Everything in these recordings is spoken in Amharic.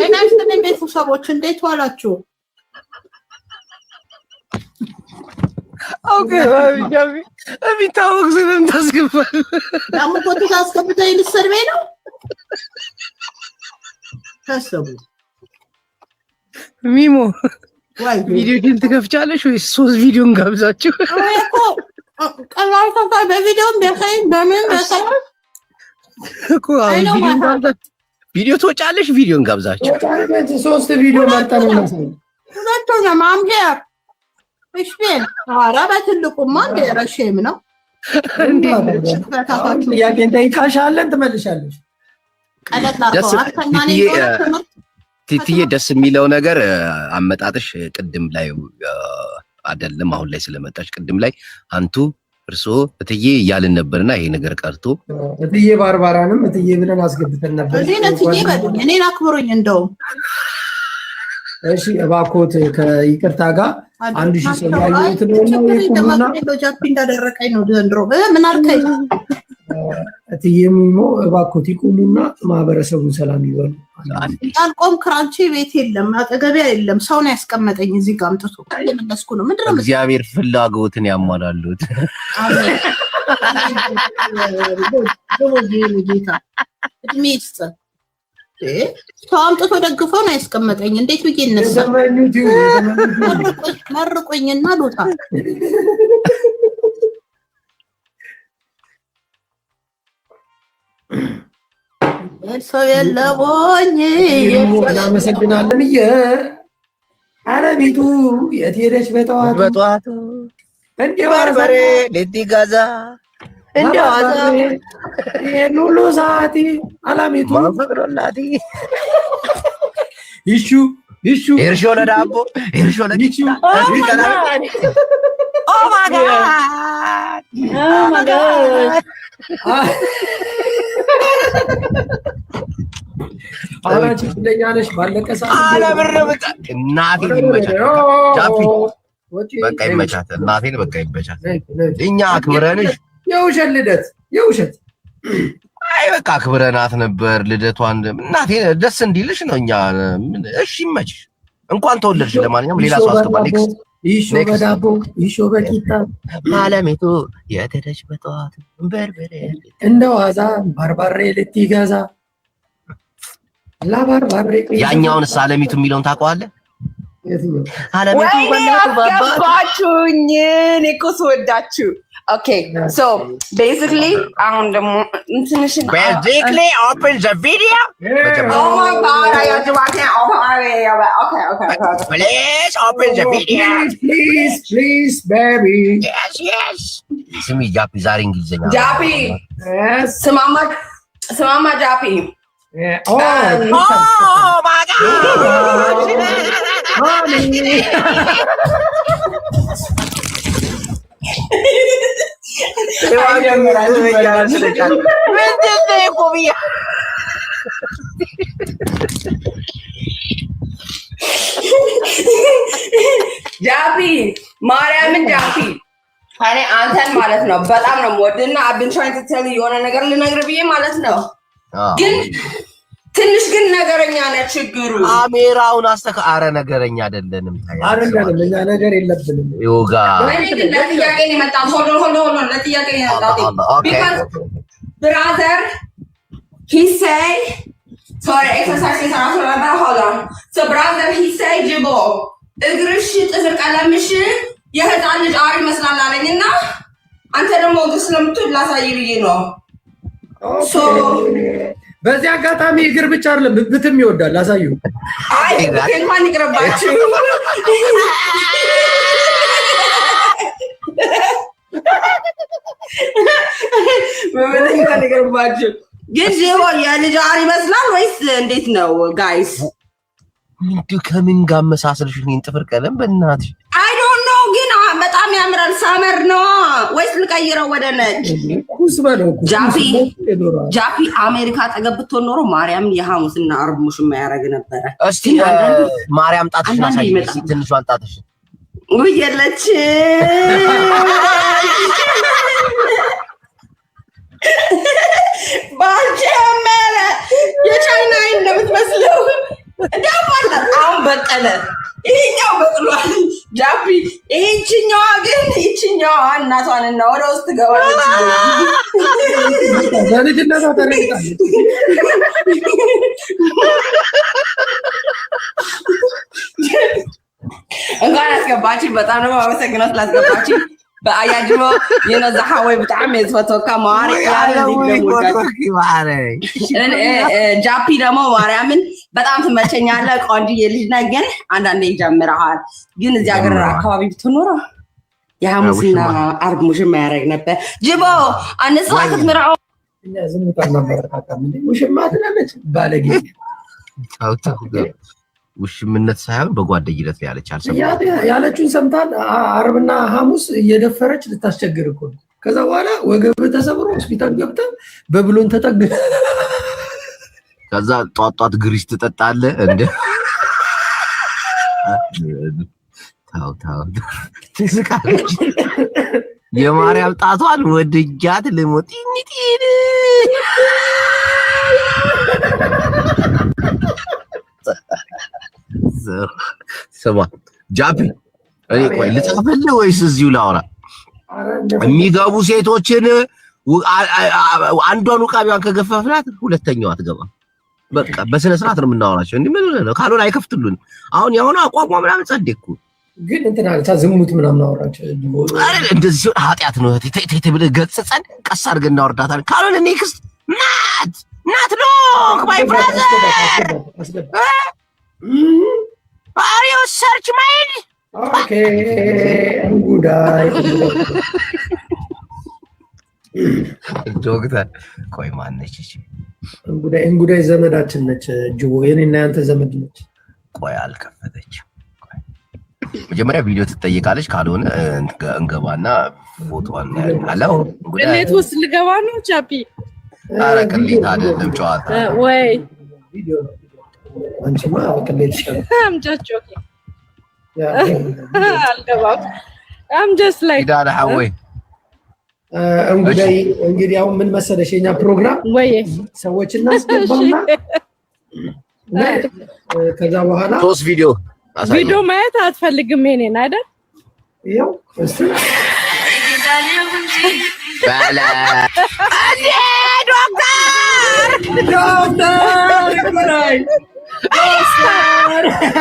እናንተ ቤተሰቦች እንዴት ዋላችሁ? ኦኬ ጃቢ አቢታው ዝም ታስገባል አሙቆት ታስገብተኝ ልትሰርበኝ ነው ታሰቡ ሚሞ ቪዲዮ ግን ትከፍቻለሽ ወይስ 3 ቪዲዮን ጋብዛችሁ እኮ ቀላል ከፋ በቪዲዮም በሳይ በምን በሳይ እኮ ቪዲዮ ትወጫለሽ ቪዲዮን ጋብዛችሁ 3 ቪዲዮ መርጠን ነው ሁለቱን ማምሄ እሺ አራ በትልቁማ እንደረሽም ነው እንዴ ያገን ታይካሻለን ትመልሻለሽ ቀለል አርገው አከናኔ ነው ቲቲዬ ደስ የሚለው ነገር አመጣጥሽ ቅድም ላይ አይደለም አሁን ላይ ስለመጣች ቅድም ላይ አንቱ እርሶ እትዬ እያልን ነበርና ይሄ ነገር ቀርቶ እትዬ ባርባራንም እትዬ ብለን አስገብተን ነበር እትዬ በሉኝ እኔን አክብሩኝ እንደው እሺ እባክዎት ከይቅርታ ጋር 1000 ሰው ያዩት ነው ጃፒ እንዳደረቀኝ ነው ዘንድሮ ምን አልከኝ እትዬ ሚሞ እባክዎት ይቁሙና ማህበረሰቡን ሰላም ይበሉ አልቆም ክራንቺ ቤት የለም አጠገቢያ የለም ሰው ነው ያስቀመጠኝ እዚህ ጋር አምጥቶ እየመለስኩ ነው ምንድነው እግዚአብሔር ፍላጎትን ያሟላሉት አሜን እድሜስት ሰው አምጥቶ ደግፈው ነው ያስቀመጠኝ እንዴት ብዬ እነሳ መርቆኝና ሉታ ሰው የለቦኝ እናመሰግናለን አረቢቱ የት ሄደች በጠዋቱ እንዴ ባርበሬ ለዲጋዛ እንዴ ዋዛ የኑሉ ሳቲ አላሚቱ ማፈቅሮላቲ ይሹ እርሾ ለዳቦ እርሾ ለዲቹ ኦ ማይ ጋድ አራጭ ለኛለሽ ባለቀ ሰዓት አለ ብርብጣ እናቴ ይመቻት ጃፒ በቃ ይመቻት እናቴን በቃ ይመቻት እኛ አክብረንሽ የውሸት ልደት የውሸት አይ በቃ አክብረናት ነበር ልደቷን እናቴ ደስ እንዲልሽ ነው እኛ እሺ ይመችሽ እንኳን ተወለድሽ ለማንኛውም ሌላ ሰው አስገባ ኔክስት ይሾ በዳቦ ይሾ በቂጣ ማለሚቱ የተደች በጠዋት በርበሬ እንደዋዛ ባርባሬ ልትገዛ ላባርባሬ ያኛውን ሳለሚቱ የሚለውን ታውቀዋለህ? አለሚቱ ባባችሁኝ እኔ እኮ ስወዳችሁ Okay, so basically, basically open the video. Oh my God, I have to watch it. Okay. Please open the video. Please, baby. Yes. Simi Japi zari English na. Japi. Yes. Samama Japi. Yeah. Oh my God. Honey. ጃፒ ማርያምን ጃፒ እኔ አንተን ማለት ነው በጣም ነው የምወድና I've been trying to tell you የሆነ ነገር ልነግር ብዬ ማለት ነው ግን ትንሽ ግን ነገረኛ ነህ ችግሩ ካሜራውን አረ ነገረኛ አይደለንም አይደለም እኛ ነገር የለብንም ዮጋ ለጥያቄ ነው የመጣው ሆሎ ለጥያቄ ነው የመጣው because brother he say sorry exercise is not about hold on so brother he say ጅቦ እግርሽ ጥፍር ቀለምሽ የህፃን ልጅ አሪ መስላል አለኝና አንተ ደግሞ እግር ስለምትወድ ላሳይ ብዬ ነው so በዚህ አጋጣሚ እግር ብቻ አይደለም ብትም ይወዳል አሳዩ አይ እንኳን ይቅርባችሁ በመለኛ ይቅርባችሁ ግን ዜሮ የልጅ አሪ ይመስላል ወይስ እንዴት ነው ጋይስ ምንድነው ከምን ጋር መሳሰልሽ እኔን ጥፍር ቀለም በእናትሽ አይ ዶንት ኖ ግን በጣም ያምራል ሳመር ነው ወይስ ልቀይረው ወደ ነጭ ኩስ በለው ጃፒ አሜሪካ ጠገብቶ ኖሮ ማርያም የሐሙስና አርብ ሙሽማ ያረግ ነበር እስቲ ማርያም ጣትሽን አሳይ እስቲ ትንሿን ጣትሽን ወየለች ባልጨመረ የቻይና እንደምትመስለው አሁን በቀለ ይሄኛው በቅሏል ጃፒ ይህችኛዋ ግን ይህችኛዋ እናቷንና ወደ ውስጥ ገባለች በልጅነቷ ተረግጣለች እንኳን አስገባችን በጣም ነው አመሰግናለሁ ስላስገባችን በአያጅቦ የነዛሃ ወይ በጣም የዝፈቶካ ማሪ ጃፒ ደግሞ ማርያምን በጣም ትመቸኛለህ ቆንጆዬ ልጅ ነህ ግን አንዳንዴ ይጀምረሃል ግን እዚህ ሀገር አካባቢ ብትኖረው የሐሙስና ዓርብ ሙሽማ ያደርግ ነበር ጅቦ አንስዋ ክትምራው ዝምታ ማበረታታ ምን ሙሽማ ትላለች ባለጌ ታውታው ውሽምነት ሳይሆን በጓደኝነት ላይ ያለች አልሰማም ያለችውን ሰምታል ዓርብና ሐሙስ እየደፈረች ልታስቸግር እኮ ከዛ በኋላ ወገብ ተሰብሮ ሆስፒታል ገብታ በብሎን ተጠግ ከዛ ጧጧት ግሪስ ትጠጣለህ እንደ ታው ትስቃለች የማርያም ጣቷን ወድጃት ልሞት ይኒቲን ስማ ጃፒ እኔ ቆይ ልጻፍልህ ወይስ እዚሁ ላውራ የሚገቡ ሴቶችን አንዷን ውቃቢዋን ከገፈፍናት ሁለተኛው አትገባም በቃ በስነ ስርዓት ነው የምናወራቸው እንዴ ምን ነው ካልሆነ አይከፍትሉን አሁን ያሁን አቋቋም ምናምን ጸደኩ ግን እንትና ዝሙት ምናምን አወራቸው እንደዚህ ሲሆን ኃጢአት ነው ተይ ብለህ ገጽጸን ቀስ አድርገን እናወርዳታለን ካልሆነ ኔክስት ናት ሎክ ማይ ብራዘር Are you search mine? Okay, እንጉዳይ ዶክተር ቆይ ማነች እሺ እንጉዳይ ዘመዳችን ነች ጅቦ የኔና ያንተ ዘመድ ነች ቆይ አልከፈተችም መጀመሪያ ቪዲዮ ትጠይቃለች ካልሆነ እንገባና ፎቶዋን ያለው እንዴት ውስጥ ልገባ ነው ቻፒ ኧረ ቅሌት አይደለም ጨዋታ ወይ ቪዲዮ ነው አንቺማ ቅሌት ይሻላል I'm just joking አልገባም I'm just like ዳዳ ሐወይ እንግዲህ አሁን ምን መሰለሽ የኛ ፕሮግራም ወይ ሰዎች እናስገባና ከዛ በኋላ ሶስት ቪዲዮ ማየት አትፈልግም የኔን አይደል ይሄው እሱ ባላ ዶክተር ጉራይ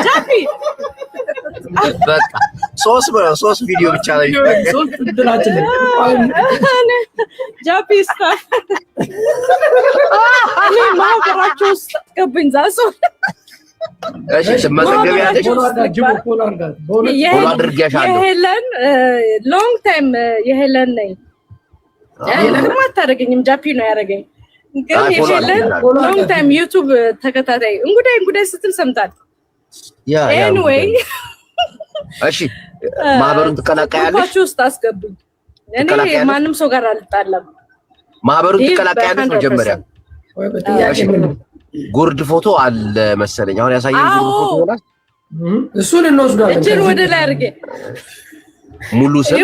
ቻፒ በቃ ሶስት ቪዲዮ ብቻ ላይ ሶስት ድራችን ጃፒ ስታፍ እኔ ማህበራቸው ውስጥ አስገብኝ ዛሱ እሺ ተመዘገቢያለሽ የሄለን ሎንግ ታይም የሄለን ነኝ የሄለን አታደርገኝም ጃፒ ነው ያደረገኝ ግን የሄለን ሎንግ ታይም ዩቲዩብ ተከታታይ እንጉዳይ ስትል ሰምታል ኤኒዌይ እሺ ማህበሩን ተቀላቀያለሽ ውስጥ አስገብኝ እኔ ማንም ሰው ጋር አልጣለም ማህበሩን ተቀላቀያለሽ መጀመሪያ ጉርድ ፎቶ አለ መሰለኝ አሁን ያሳየኝ ጉርድ ፎቶ ሆነ እሱን እንወስዳለን እጅን ወደ ላይ አድርጌ ሙሉ ስም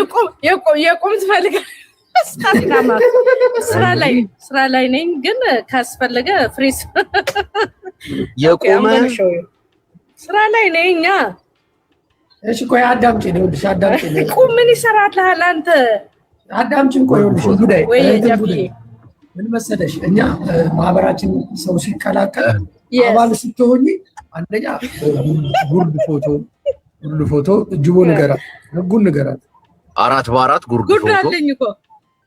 የቆም ትፈልጋለህ ስራ ላይ ነኝ ግን ካስፈለገ ፍሬስ የቆመ ስራ ላይ ነኝ እሺ ቆይ አዳምጪኝ ይኸውልሽ አዳምጪኝ ቁም ምን ይሰራልሃል አንተ አዳምጪኝ ቆይ ይኸውልሽ ጉዳይ ወይ ጃፒ ምን መሰለሽ እኛ ማህበራችን ሰው ሲቀላቀል አባል ስትሆኚ አንደኛ ጉርድ ፎቶ ጅቦ ንገራት ህጉን ንገራት 4x4 ጉርድ ፎቶ አለኝ እኮ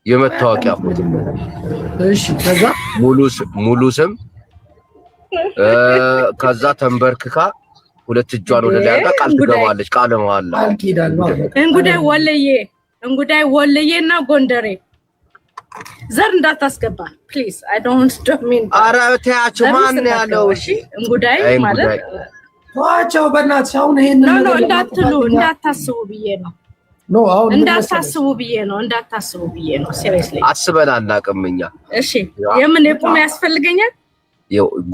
የመታወቂያ ፎቶ እሺ ከዛ ሙሉ ስም ከዛ ተንበርክካ ሁለት እጇን ወደ ላይ አድርጋ ቃል ትገባለች ቃል መሃላ ቃል ኪዳን ነው እንጉዳይ ወለየና ጎንደሬ ዘር እንዳታስገባ ፕሊዝ አይ ዶንት ሚን ኧረ ተያቸው ማን ያለው እሺ እንጉዳይ ማለት ተዋቸው በእናትሽ አሁን ይሄን ነው እንዳታስቡ ብዬ ነው አሁን እንዳታስቡ ብዬ ነው ሲሪየስሊ አስበን አናውቅም እኛ እሺ የምን የቁም ያስፈልገኛል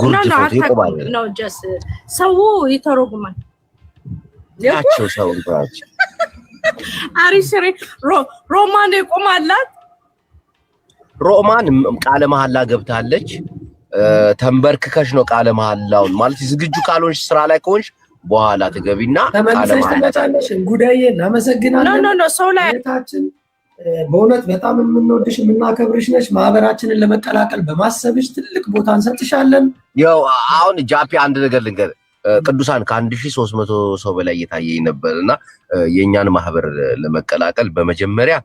ጉርድ ፎቶ ይቆማል ነው ጀስት ሰው ይተረጉማል ያቸው ሰው እንኳን አሪስሪ ሮማን ይቆማላት ሮማን ቃለ መሐላ ገብታለች ተንበርክከሽ ነው ቃለ መሐላውን ማለት ዝግጁ ካልሆንሽ ስራ ላይ ከሆንሽ በኋላ ትገቢና ተመልሰሽ ትመጫለሽ። እንጉዳዬ እናመሰግናለን። ኖ ሰው ላይ ታችን በእውነት በጣም የምንወድሽ የምናከብርሽ ነሽ። ማህበራችንን ለመቀላቀል በማሰብሽ ትልቅ ቦታ እንሰጥሻለን። ያው አሁን ጃፒ አንድ ነገር ልንገር፣ ቅዱሳን ከ1300 ሰው በላይ እየታየኝ ነበርና የኛን ማህበር ለመቀላቀል በመጀመሪያ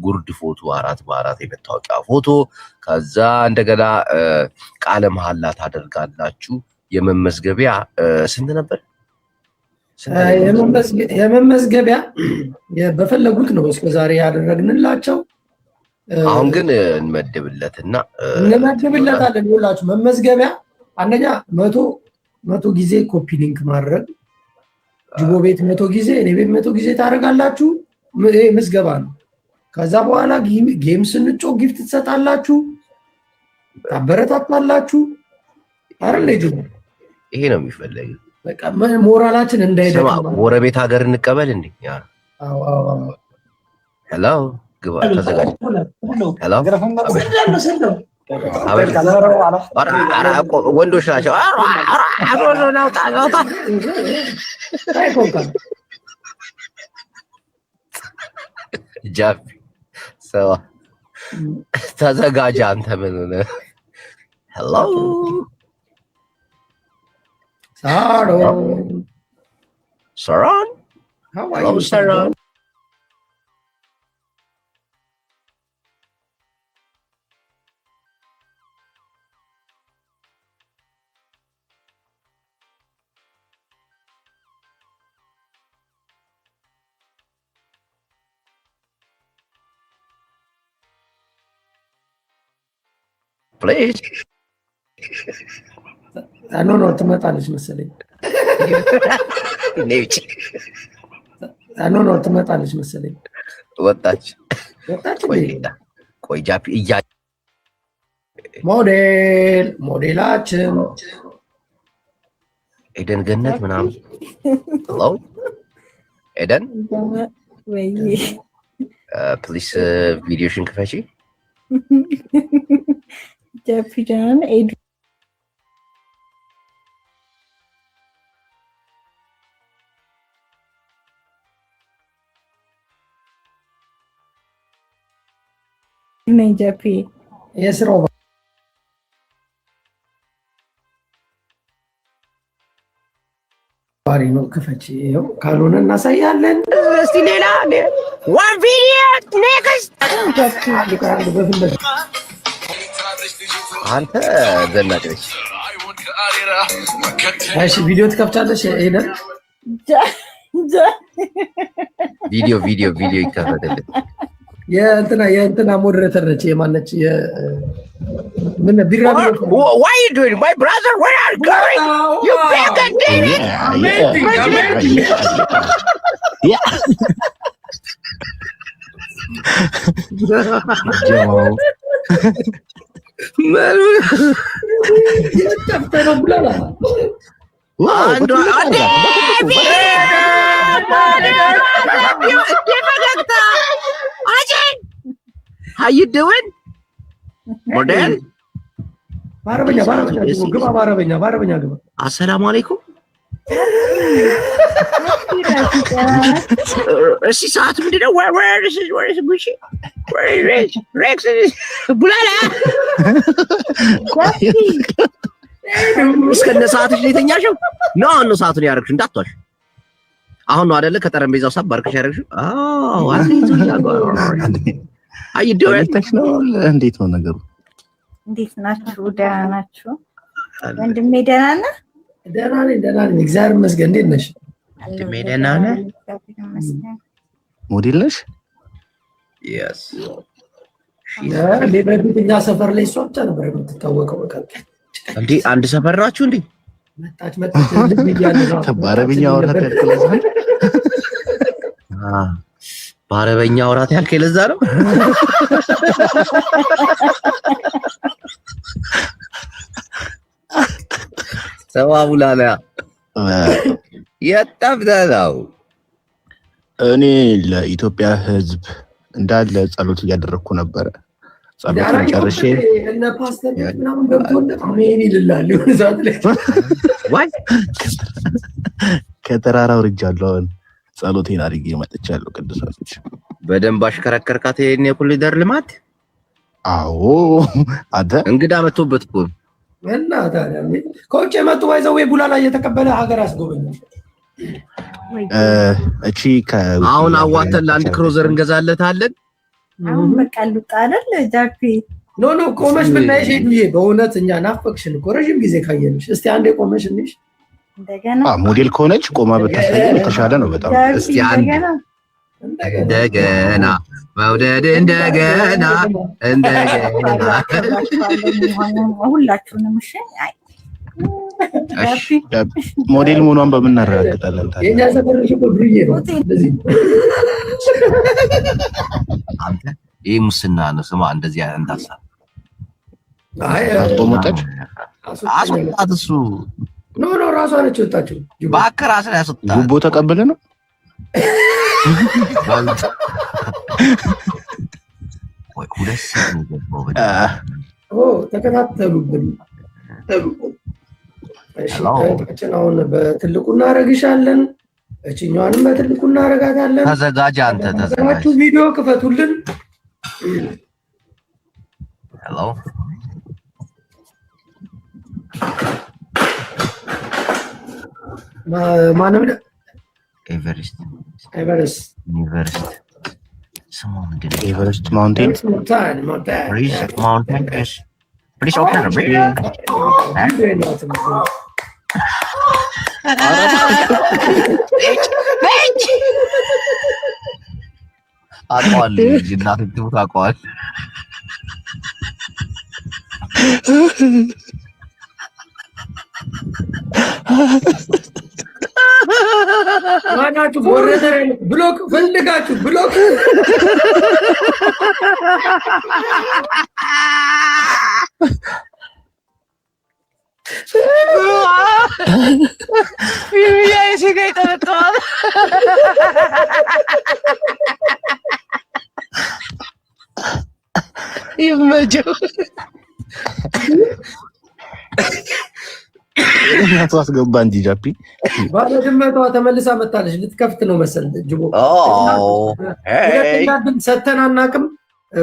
ጉርድ ፎቶ 4x4 የመታወቂያ ፎቶ፣ ከዛ እንደገና ቃለ መሐላ ታደርጋላችሁ። የመመዝገቢያ ስንት ነበር? የመመዝገቢያ በፈለጉት ነው እስከዛሬ ያደረግንላቸው። አሁን ግን እንመድብለታለን። ሁላችሁ መመዝገቢያ አንደኛ 100 ጊዜ ኮፒ ሊንክ ማድረግ፣ ጅቦ ቤት 100 ጊዜ፣ እኔ ቤት 100 ጊዜ ታደርጋላችሁ። ይሄ ምዝገባ ነው። ከዛ በኋላ ጌም ስንጮ ጊፍት ትሰጣላችሁ፣ ታበረታታላችሁ። አይደል? ይሄ ነው የሚፈለገው። በቃ ሞራላችን እንዳይደማ ጎረቤት ሀገር እንቀበል እንዴ? ሄሎ ግባ፣ ተዘጋጅ። ሄሎ ወንዶች ናቸው። ጃፒ ሰዋ ተዘጋጅ። አንተ ምን ሆነ? ሄሎ Saran? How are Hello, you, Saran? Please. ኖ ትመጣለች መሰለኝ። ኖ ትመጣለች መሰለኝ። ወጣች። ቆይ ጃፒ ሞዴላችን ኤደን ገነት ምናምን። ሄሎ ኤደን ወይ ፕሊስ ቪዲዮሽን ክፈቺ። ጃፒ ጃን ኤዱ ነኝ ጃፒ የስራው ባሪ ነው። ክፈቺ። ይኸው ካልሆነ እናሳያለን። እስቲ ሌላ ዋን ቪዲዮ ኔክስት። አንተ ዘናጭ ነች። እሺ ቪዲዮ ትከፍቻለሽ ሄደን ቪዲዮ ይከፈትልን። የእንትና ሞዴሬተር ነች። የማነች ምን ቢራቢሮ Why are you doing, my brother? Where are you going? You big and David. How you doing? ሞዴል በአረበኛ ግባ። አሰላሙ አለይኩም። እሺ ሰዓት ምንድን ነው? ቡላላ እስከነ ሰዓትሽ ነው የተኛሽው? ነው ሰዓቱን ያደረግሽ? እንዳትዋሽ። አሁን ነው አይደለ ከጠረጴዛው ሳብ ባርክሽ ያደረግሽው? አዎ እንዴት ነው ነገሩ? እንዴት ናችሁ? ደህና ናችሁ? ወንድሜ ደህና ነህ? ደህና ነኝ እግዚአብሔር ይመስገን። እንዴት ነሽ? ወንድሜ ደህና ነህ? ሞዴል ነሽ? yes በፊት እኛ ሰፈር ላይ እሷ ብቻ ነበር የምትታወቀው። በቃ እንዴ አንድ ሰፈር ናችሁ እንዴ? መጣች ልብ እያለ ነው። በአረብኛ አውራት ያልከለዛል። በአረበኛ አውራት ያልከኝ ለዛ ነው። ሰዋቡላላ የጣብዳው እኔ ለኢትዮጵያ ሕዝብ እንዳለ ጸሎት እያደረኩ ነበረ። ጸሎቴን ጨርሼ እነ ፓስተር ምናምን ገብቶና አሜን ይልላል ይሁን ዛት ላይ ወይ ከተራራው ርጃለሁ። ጸሎቴን አድርጌ መጥቻለሁ። ቅዱሳኖች በደንብ አሽከረከርካት የኔ ኮሊደር ልማት። አዎ አንተ እንግዳ መጥቶበት እኮ እና ታዲያ ከውጭ የመጡ ባይዘው ቡላላ እየተቀበለ ሀገር አስጎበኛል። እቺ አሁን አዋተን ላንድ ክሮዘር እንገዛለታለን። አሁን መቀሉጣ አይደል ጃፒ? ኖ ቆመሽ ብናይሽ ሄዱዬ በእውነት እኛ ናፈቅሽን እኮ ረጅም ጊዜ ካየንሽ። እስቲ አንዴ ቆመሽ እንሽ እንደገና ሞዴል ከሆነች ቆማ ብታሳየን የተሻለ ነው በጣም። እስቲ አንዴ እንደገና መውደድ እንደገና ሁላችሁንም እሺ። ሞዴል መሆኗን በምናረጋግጣለን ታዲያ? የኛ ሰፈርሽ እኮ ብሩዬ ነው። እንደዚህ አንተ ይሄ ሙስና ነው። ስማ እንደዚህ አንታሳ አስቆመጠች አስወጣት። እሱ ኖ ራሷ ነች ወጣችው። ባከራስ ላይ አስወጣት። ጉቦ ተቀበለ ነው ወይ ሁለት ነው ተከታተሉብን። እሺ አሁን በትልቁ እናረግሻለን። እቺኛዋንም በትልቁ እናረጋታለን። ተዘጋጅ አንተ ተዘጋጅ። ቪዲዮ ክፈቱልን። ሄሎ ማንም ኤቨሬስት ኤቨሬስት ማውንቴን Please open the bridge. አቋል ጅናት ትሙት አቋል ማናችሁ ወረደረ ብሎክ ፈልጋችሁ ብሎክ ይመጀው እናቱ አስገባ እንጂ ጃፒ ባለ ድመቷ ተመልሳ መጣለች። ልትከፍት ነው መሰል ጅቦ። ሁለተኛ እድል ሰተን አናውቅም።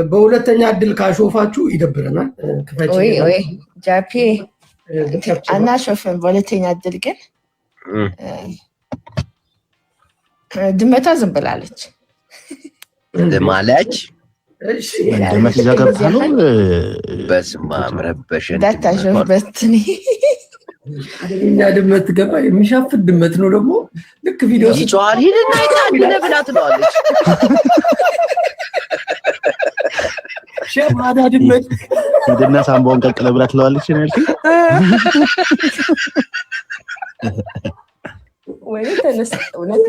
በሁለተኛ እድል ካሾፋችሁ ይደብረናል። ክፈች ወይ ጃፒ አናሾፍም። በሁለተኛ እድል ግን ድመቷ ዝም ብላለች ማለች። እሺ ድመት ዘገብታ ነው። በስመ አብ ረበሽን ዳታሾፍ በትኒ እኛ ድመት ገባ የሚሻፍት ድመት ነው ደግሞ ልክ ቪዲዮ ይጫዋል። ሂድና ይታደለ ብላ ትለዋለች። ሸማዳ ድመት ሂድና ሳምባውን ቀቅለ ብላ ትለዋለች ነው ያልከኝ? ወይ ተነስ እውነት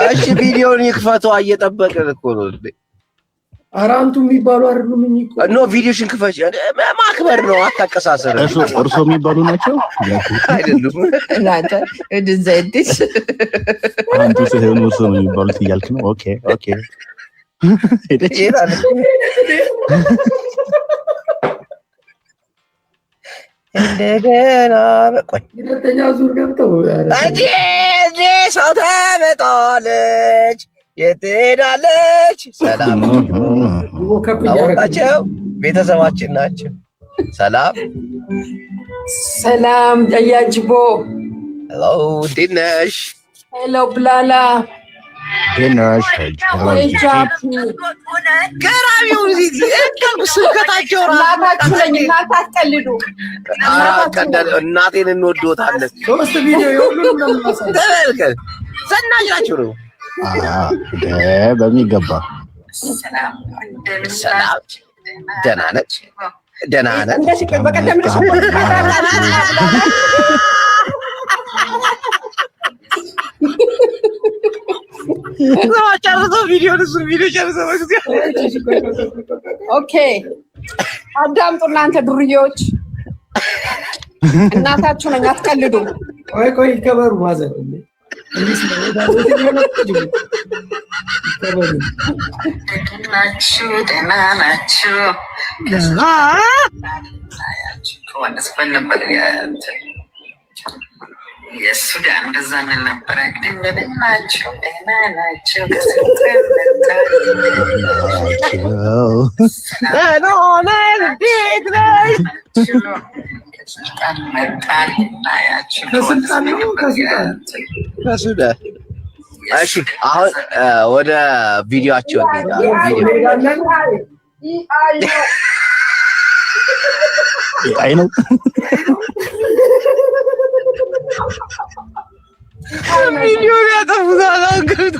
እሺ ቪዲዮውን ይክፈቷ። እየጠበቅን እኮ ነው። አራንቱ የሚባሉ አይደሉም እኮ ኖ ቪዲዮሽን ክፈች። ማክበር ነው። አታቀሳሰር። እርሶ የሚባሉ ናቸው አይደሉም? እናንተ እድዘይድስ አንተ ስለሆነ እርሶ ነው የሚባሉት እያልክ ነው? ኦኬ ኦኬ ሄደች እንደገና በቆይ ሁለተኛ ዙር ገብተው እንዴ ሰው ተመጣለች። የት ትሄዳለች? ሰላም ናቸው። ቤተሰባችን ናቸው። ሰላም ሰላም ጠያጅቦ ሄሎ እንዴት ነሽ? ሄሎ ብላላ ዲነሽ ገራሚው ስብከታቸው እናታችሁ ነኝ። እናንተ አትቀልዱ። እናቴን እንወዶታለን። ሶስት ቪዲዮ የሁሉንም ነው የምናሳየው። ተመልከት፣ ዘናጭ ናቸው ነው በሚገባ ሰላም ደህና ነች። ደህና ነች። እንደዚህ በቀደም ጨርሶ ቪዲዮ ጨርሶ ኦኬ አዳምጡ እናንተ ዱርዬዎች። እናታችሁ ነኝ፣ አትቀልዱ። ቆይ ይከበሩ ማዘር የሱዳን እንደዛ ምን ነበር እንግዲህ ናቸው ናቸው እሺ አሁን ወደ ቪዲዮአቸው አይ ነው ቪዲዮ ያጠፉታል አንገቱ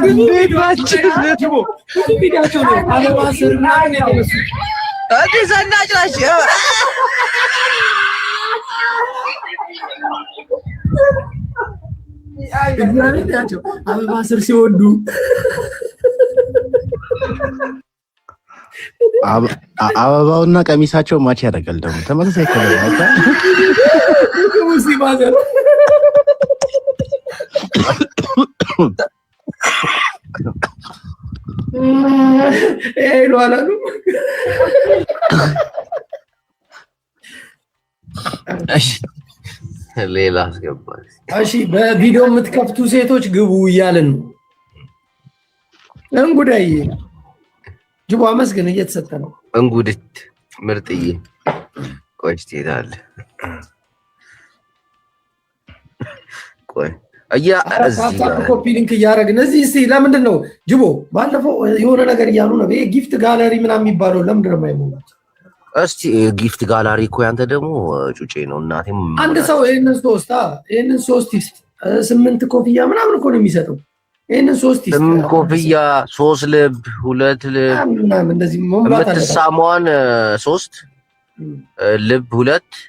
እንዴት ባችሁ ነው ቪዲዮአቸው ነው አለባ ስርና ነው አዲስ አናጭ ናቸው እግዚአብሔራቸው አበባ ስር ሲወዱ አበባውና ቀሚሳቸው ማች ያደርጋል። ደግሞ ተመሳሳይ ከለር ነው። ሙሲባዘር ኤሎ አላሉ ሌላ አስገባል። እሺ በቪዲዮ የምትከፍቱ ሴቶች ግቡ እያልን ነው። እንጉዳይ ጅቦ አመስግን እየተሰጠ ነው። እንጉድት ምርጥዬ ቆይ ትሄዳለ ቆይ እዚህ ኮፒ ሊንክ እያደረግን እዚህ እስቲ ለምንድን ነው ጅቦ ባለፈው የሆነ ነገር እያሉ ነው። ይሄ ጊፍት ጋለሪ ምናምን የሚባለው ለምንድን ነው የማይሞላው? እስቲ ጊፍት ጋላሪ እኮ ያንተ ደግሞ ጩጬ ነው። እናቴም አንድ ሰው ይሄንን ሶስት ይስጥ 8 ኮፍያ ምናምን እኮ ነው የሚሰጠው። ይሄንን 3 ይስጥ 8 ኮፍያ 3 ልብ 2 ልብ ምናምን እንደዚህ መሙላት አለ። የምትሳመዋን 3 ልብ 2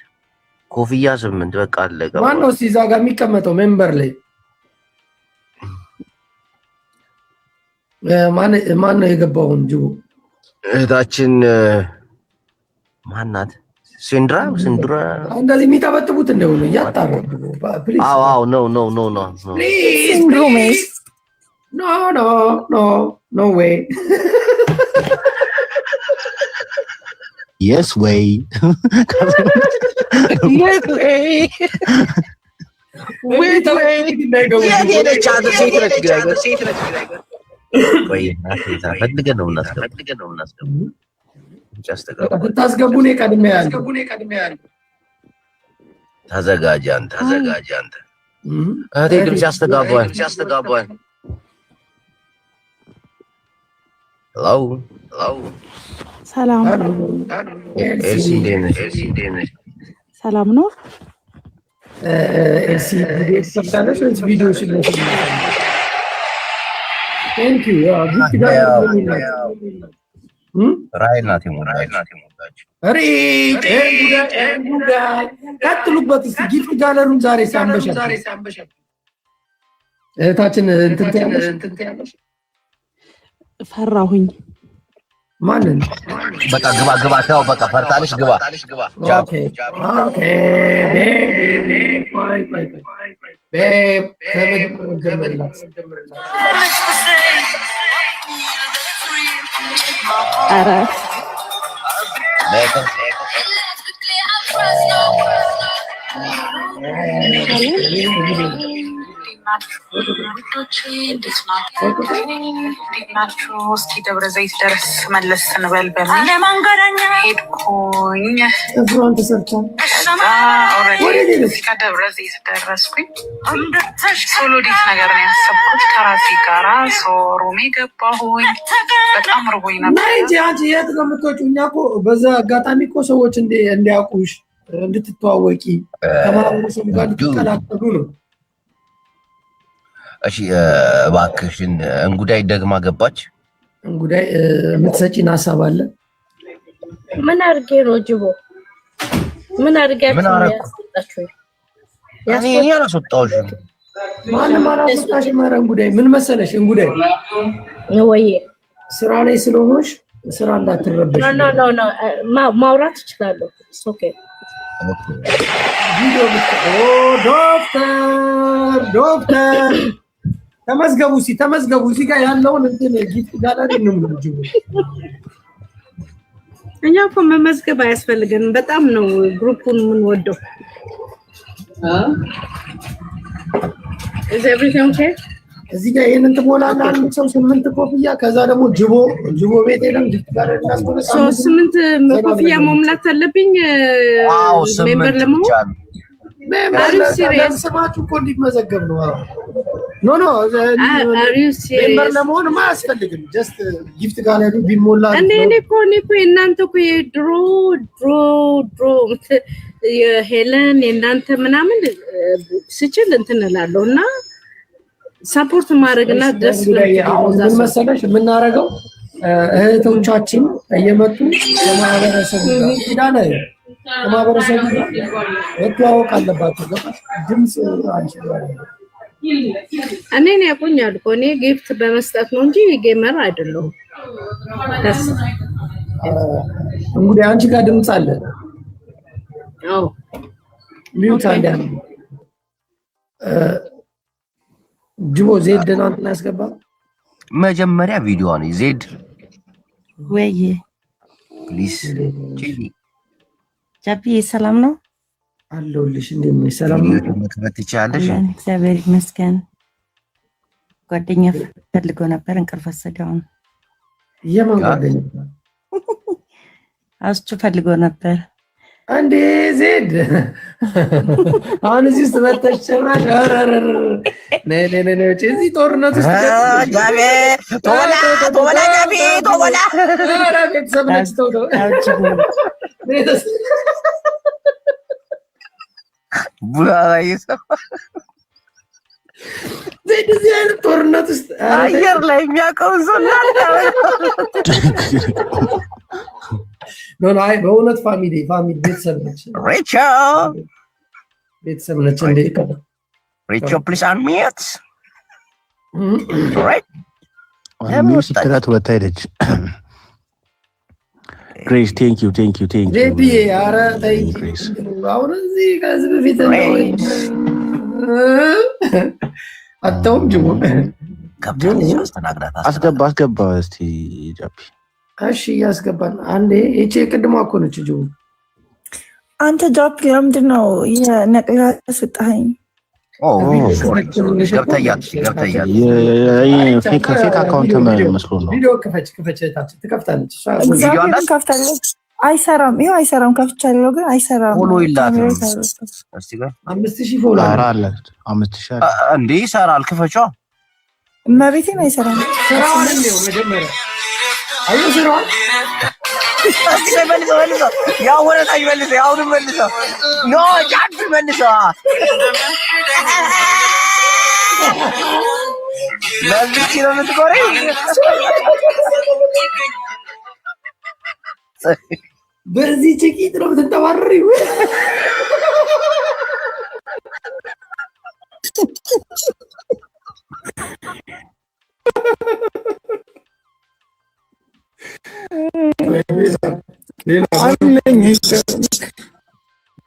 ኮፍያ 8 በቃ አለቀ። ማን ነው እዛ ጋር የሚቀመጠው ሜምበር ላይ ማን ነው የገባውን? ጅቦ እህታችን ማናት? ሲንድራ እንደዚህ የሚጠበጥቡት እንደሆነ እያጣሩ ፕሊዝ። አዎ ኖ ዌይ yes way wait ታስገቡ ነው ቀድሜ ያለው ተዘጋጅ አንተ እህቴ ድምጽ ያስተጋባል ሄሎ ሰላም ሰላም ነው ኤልሲ ቪዲዮ ስለሽ ቴንክ ዩ ራይናት ቀጥሉበት እስኪ ጊፍት ጋለሩን ዛሬ ሳንበሻል እህታችን እንትን ትያለሽ ፈራሁኝ ማንን በቃ ግባ ተው በቃ ፈርታለሽ ግባ ኦኬ ቤብ ኧረ እስኪ ደብረ ዘይት ደርስ መለስ ስንበል በሚል ሄድኩኝ። ደብረ ዘይት ደረስኩኝ። ሶሎዲት ነገር ነው ያሰብኩት ከራሴ ጋራ ሮሜ ገባሁኝ። በጣም ርቦኝ ነበር። የት ነው የምትወጪው? እኛ እኮ በዛ አጋጣሚ እኮ ሰዎች እንዲያውቁሽ እንድትተዋወቂ ከማህበረሰቡ ጋር እንድትቀላቀሉ ነው። እሺ እባክሽን እንጉዳይ ደግማ ገባች። እንጉዳይ የምትሰጪን ሀሳብ አለ? ምን አድርጌ ነው ጅቦ? ምን አድርጋችሁ ያስወጣችሁ? እኔ አላስወጣሁሽም። ማንም አላስወጣሽም። ኧረ እንጉዳይ ምን መሰለሽ እንጉዳይ ወይ ስራ ላይ ስለሆንሽ ስራ እንዳትረበሽ። ኖ ማውራት እችላለሁ። ኦኬ ቪዲዮ ዶክተር ተመዝገቡ እዚህ ጋር ያለውን እንትን ጊፍት ጋለሪ ነው የምንጀው። እኛ እኮ መመዝገብ አያስፈልገንም። በጣም ነው ግሩፑን የምንወደው። Is everything okay? እዚህ ጋር ይሄንን ትሞላና አንድ ሰው 8 ኮፍያ ከዛ ደግሞ ጅቦ ቤት ሄደን ጊፍት ጋለሪ እናስቆነ 8 ኮፍያ መሙላት አለብኝ ሜምበር ለመሆን። ስማችሁ እኮ እንዲመዘገብ ነው። ኖ ሜምበር ለመሆን አያስፈልግም። ጀስት ጊፍት ጋለሪ ቢሞላ እኔ እኮ እናንተ እኮ የድሮ የሄለን የእናንተ ምናምን ስችል እንትን እላለሁ እና ሰፖርት ማድረግና ደስ ምን መሰለሽ የምናደርገው እህቶቻችን እየመጡ ለማህበረሰቡ ከማህበረሰቡ ጋር መተዋወቅ አለባቸው። ድምፅ እኔን ያውቁኛል እኮ እኔ ጊፍት በመስጠት ነው እንጂ ጌመር አይደለሁም። እንግዲህ አንቺ ጋር ድምፅ አለ። አዎ ሚውት አለ። ጅቦ ዜድ እናንተ ያስገባ መጀመሪያ ቪዲዮዋን ዜድ ወይ ፕሊዝ ቺሊ ጃፒ ሰላም ነው አለሁልሽ። እንዴት ነሽ? ሰላም ነው? ተመትቻለሽ? እግዚአብሔር ይመስገን። ጓደኛ ፈልጎ ነበር እንቅልፍ ወሰደው። የማን ጓደኛ? አስቹ ፈልጎ ነበር። አንዴ ዜድ አሁን እዚህ ውስጥ መጥተሽ ጭራሽ ነይ እዚህ ጦርነት ውስጥ ጃቤ ቶላ ጃቤ ቶላ ቤተሰብ ነች ተው ዜድ እዚህ አይነት ጦርነት ውስጥ አየር ላይ የሚያውቀው አይ በእውነት ፋሚሊ ቤተሰብ ነች። ቤተሰብ ነች። እንዴ ሪቾ ፕሊዝ አንሚዩት ሚውት ስትላት ወጣ ሄደች። ግሬስ ቴንክ ዩ ዜድ ኧረ ተይ አሁን እዚህ ከዚህ በፊት አታውም ጅቦ አስገባ እስቲ ጃፒ። እሺ ያስገባል። አንዴ እቺ ቅድሟ እኮ ነች ጅቦ። አንተ ጃፒ ለምንድን ነው የነቅላ ስጣኝ? ገብተያል ፌክ አካውንት መስሎ ነው። ቪዲዮ ክፈች እህታችን ትከፍታለች። አይሰራም። ይኸው አይሰራም። ከፍቻለሁ ግን አይሰራም። ፎሎ ይላታል። 5000 ፎሎ አለ 5000 እንዴ ይሰራል። ክፈቻው እመቤቴን አይሰራም። ስራውን ነው መጀመሪያ አዩ ስራውን መልሰው ያው ወረታች መልሰው ያው መልሰው ኖ ጃንት መልሰው ለዚህ ነው የምትቆረው። በዚህ ጭቂት ነው የምትተባረሪው።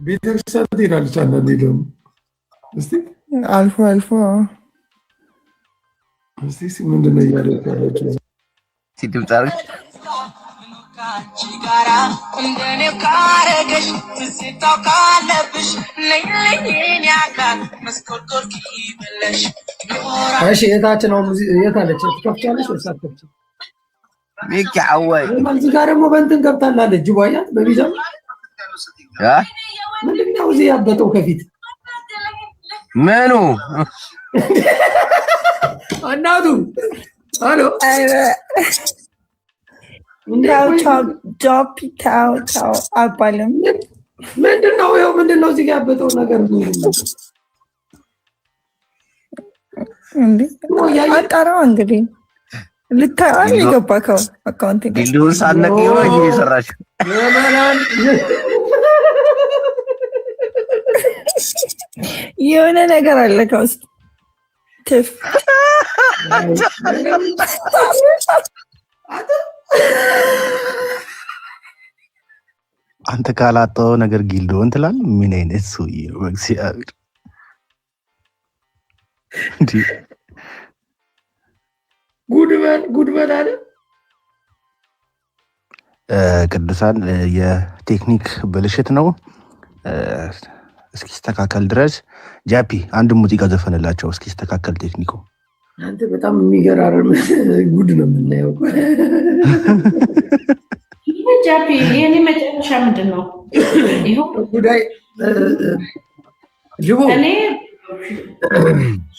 ቤተክርስቲያን ትሄዳለች አንዳንዴ ደግሞ አልፎ እስቲ ምንድን ነው እያለች ያለችው? ሲድምጣሪ እሺ የታችን ነው የት አለች? ትከፍቻለሽ ወይስ አትከፍቺ? ሚካወይ እዚህ ጋር ደግሞ በእንትን ገብታላለች። ጅቧያት በቢዛም ምንድን ነው እዚህ ያበጠው ከፊት ምኑ እናቱ አሎ ጃፒ ታው አባለም ምንድን ነው ይኸው ምንድን ነው እዚህ ጋር ያበጠው ነገር አጣራው እንግዲህ ልታየው የገባከው አካውንት ዲሉን ሳነቅ ይሆን እንጂ ይሰራሽ የሆነ ነገር አለ ከውስጥ ትፍ አንተ ካላጣው ነገር ጊልዶን ትላለህ። ምን አይነት ሰውዬ ነው እግዚአብሔር እንዴ! ጉድበል አለ። ቅዱሳን የቴክኒክ ብልሽት ነው እስኪስተካከል ድረስ ጃፒ አንድ ሙዚቃ ዘፈንላቸው እስኪስተካከል ቴክኒኩ። አንተ በጣም የሚገራርም ጉድ ነው የምናየው። ጃፒ የኔ መጨረሻ ምንድን ነው? ይኸው ጉዳይ ጅቦ እኔ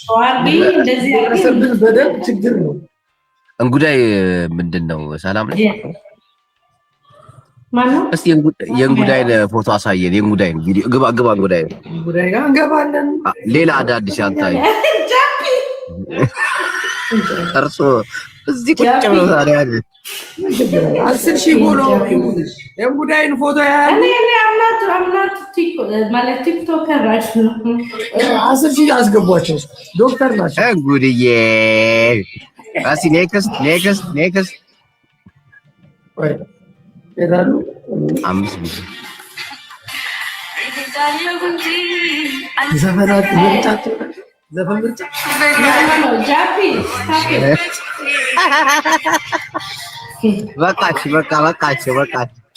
ሸዋርቢ እንደዚህ ያረሰብን በደንብ ችግር ነው። እንጉዳይ ምንድን ነው? ሰላም ነው። ማነው? እስቲ የእንጉዳይን ፎቶ አሳየን። የእንጉዳይን ቪዲዮ ግባ እንጉዳይ ጋር እንገባለን። ሌላ አዳዲስ ያንታይ ጃፒ እርሶ እዚህ ቁጭ ብሎ ታዲያ 10,000 ፎሎ የእንጉዳይን ፎቶ ያያል። እኔ አምናት ማለት ቲክቶከር ነው። 10,000 አስገቧቸው። ዶክተር ናቸው። እንጉድዬ አሲ ኔክስት ወይ ይላሉ 5 ቢት ዘፈናት ምርጫቸው ዘፈን ምርጫ ጃፒ በቃችሁ።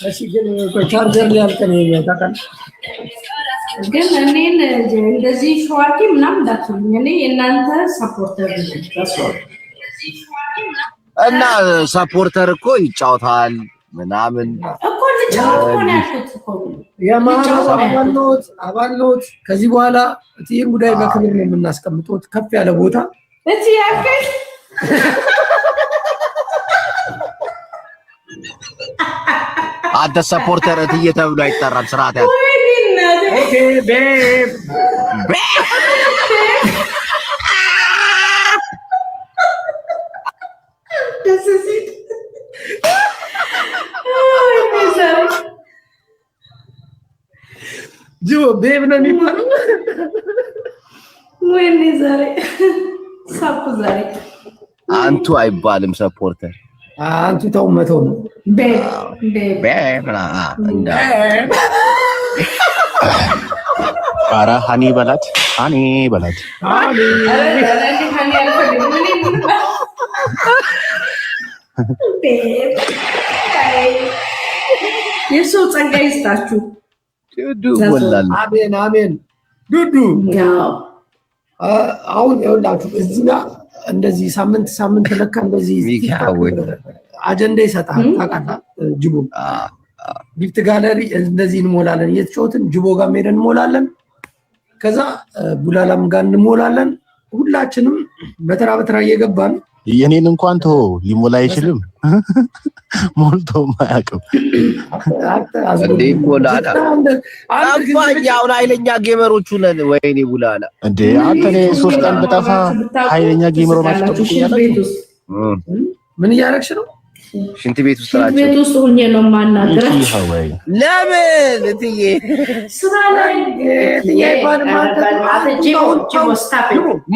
እሺ ግን ቻርጀር ሊያልቅ ነው የሚያታቀን ግን እኔን እንደዚህ ሸዋርኪ ምናምን እንዳትሉኝ። እኔ የእናንተ ሰፖርተር ነኝ። እና ሰፖርተር እኮ ይጫወታል ምናምን እኮ ልጫወት እኮ ነው ያልኩት እኮ የማህበሩ አባል ነዎት። ከዚህ በኋላ እትዬን ጉዳይ በክብር ነው የምናስቀምጡት ከፍ ያለ ቦታ እቲ ያከል አንተ ሰፖርተር እትዬ ተብሎ አይጠራም። ስርዓት ያዝ። ኦኬ ቤብ ጅቦ ቤብ ነው የሚባለው። ወይኔ ዛሬ ሳፕ ዛሬ አንቱ አይባልም ሰፖርተር። አንቱ ተው መተው ነው። ኧረ ሀኒ በላት የሰው ጸጋ ይስጣችሁ። አሜን። ዱዱ አሁን ይኸውላችሁ እዚህ ጋር እንደዚህ ሳምንት ለካ እንደዚህ አጀንዳ ይሰጣል። ታውቃለህ ጅቦ ጊፍት ጋለሪ እንደዚህ እንሞላለን። እየተጫወትን ጅቦ ጋር ሄደን እንሞላለን። ከዛ ቡላላም ጋር እንሞላለን። ሁላችንም በተራ እየገባን የኔን እንኳን ተው ሊሞላ አይችልም። ሞልቶም አያውቅም። እንዴ ቡላላ አባያው ኃይለኛ ጌመሮቹ ነን። ወይኔ ቡላላ እንዴ አንተ ላይ 3 ቀን በጠፋ ኃይለኛ ጌመሮ ናቸው። ምን እያደረግሽ ነው? ሽንት ቤት ውስጥ ናቸው። ሽንት ቤት ውስጥ ሆኜ ነው የማናገራቸው። ለምን እትዬ ስራ ላይ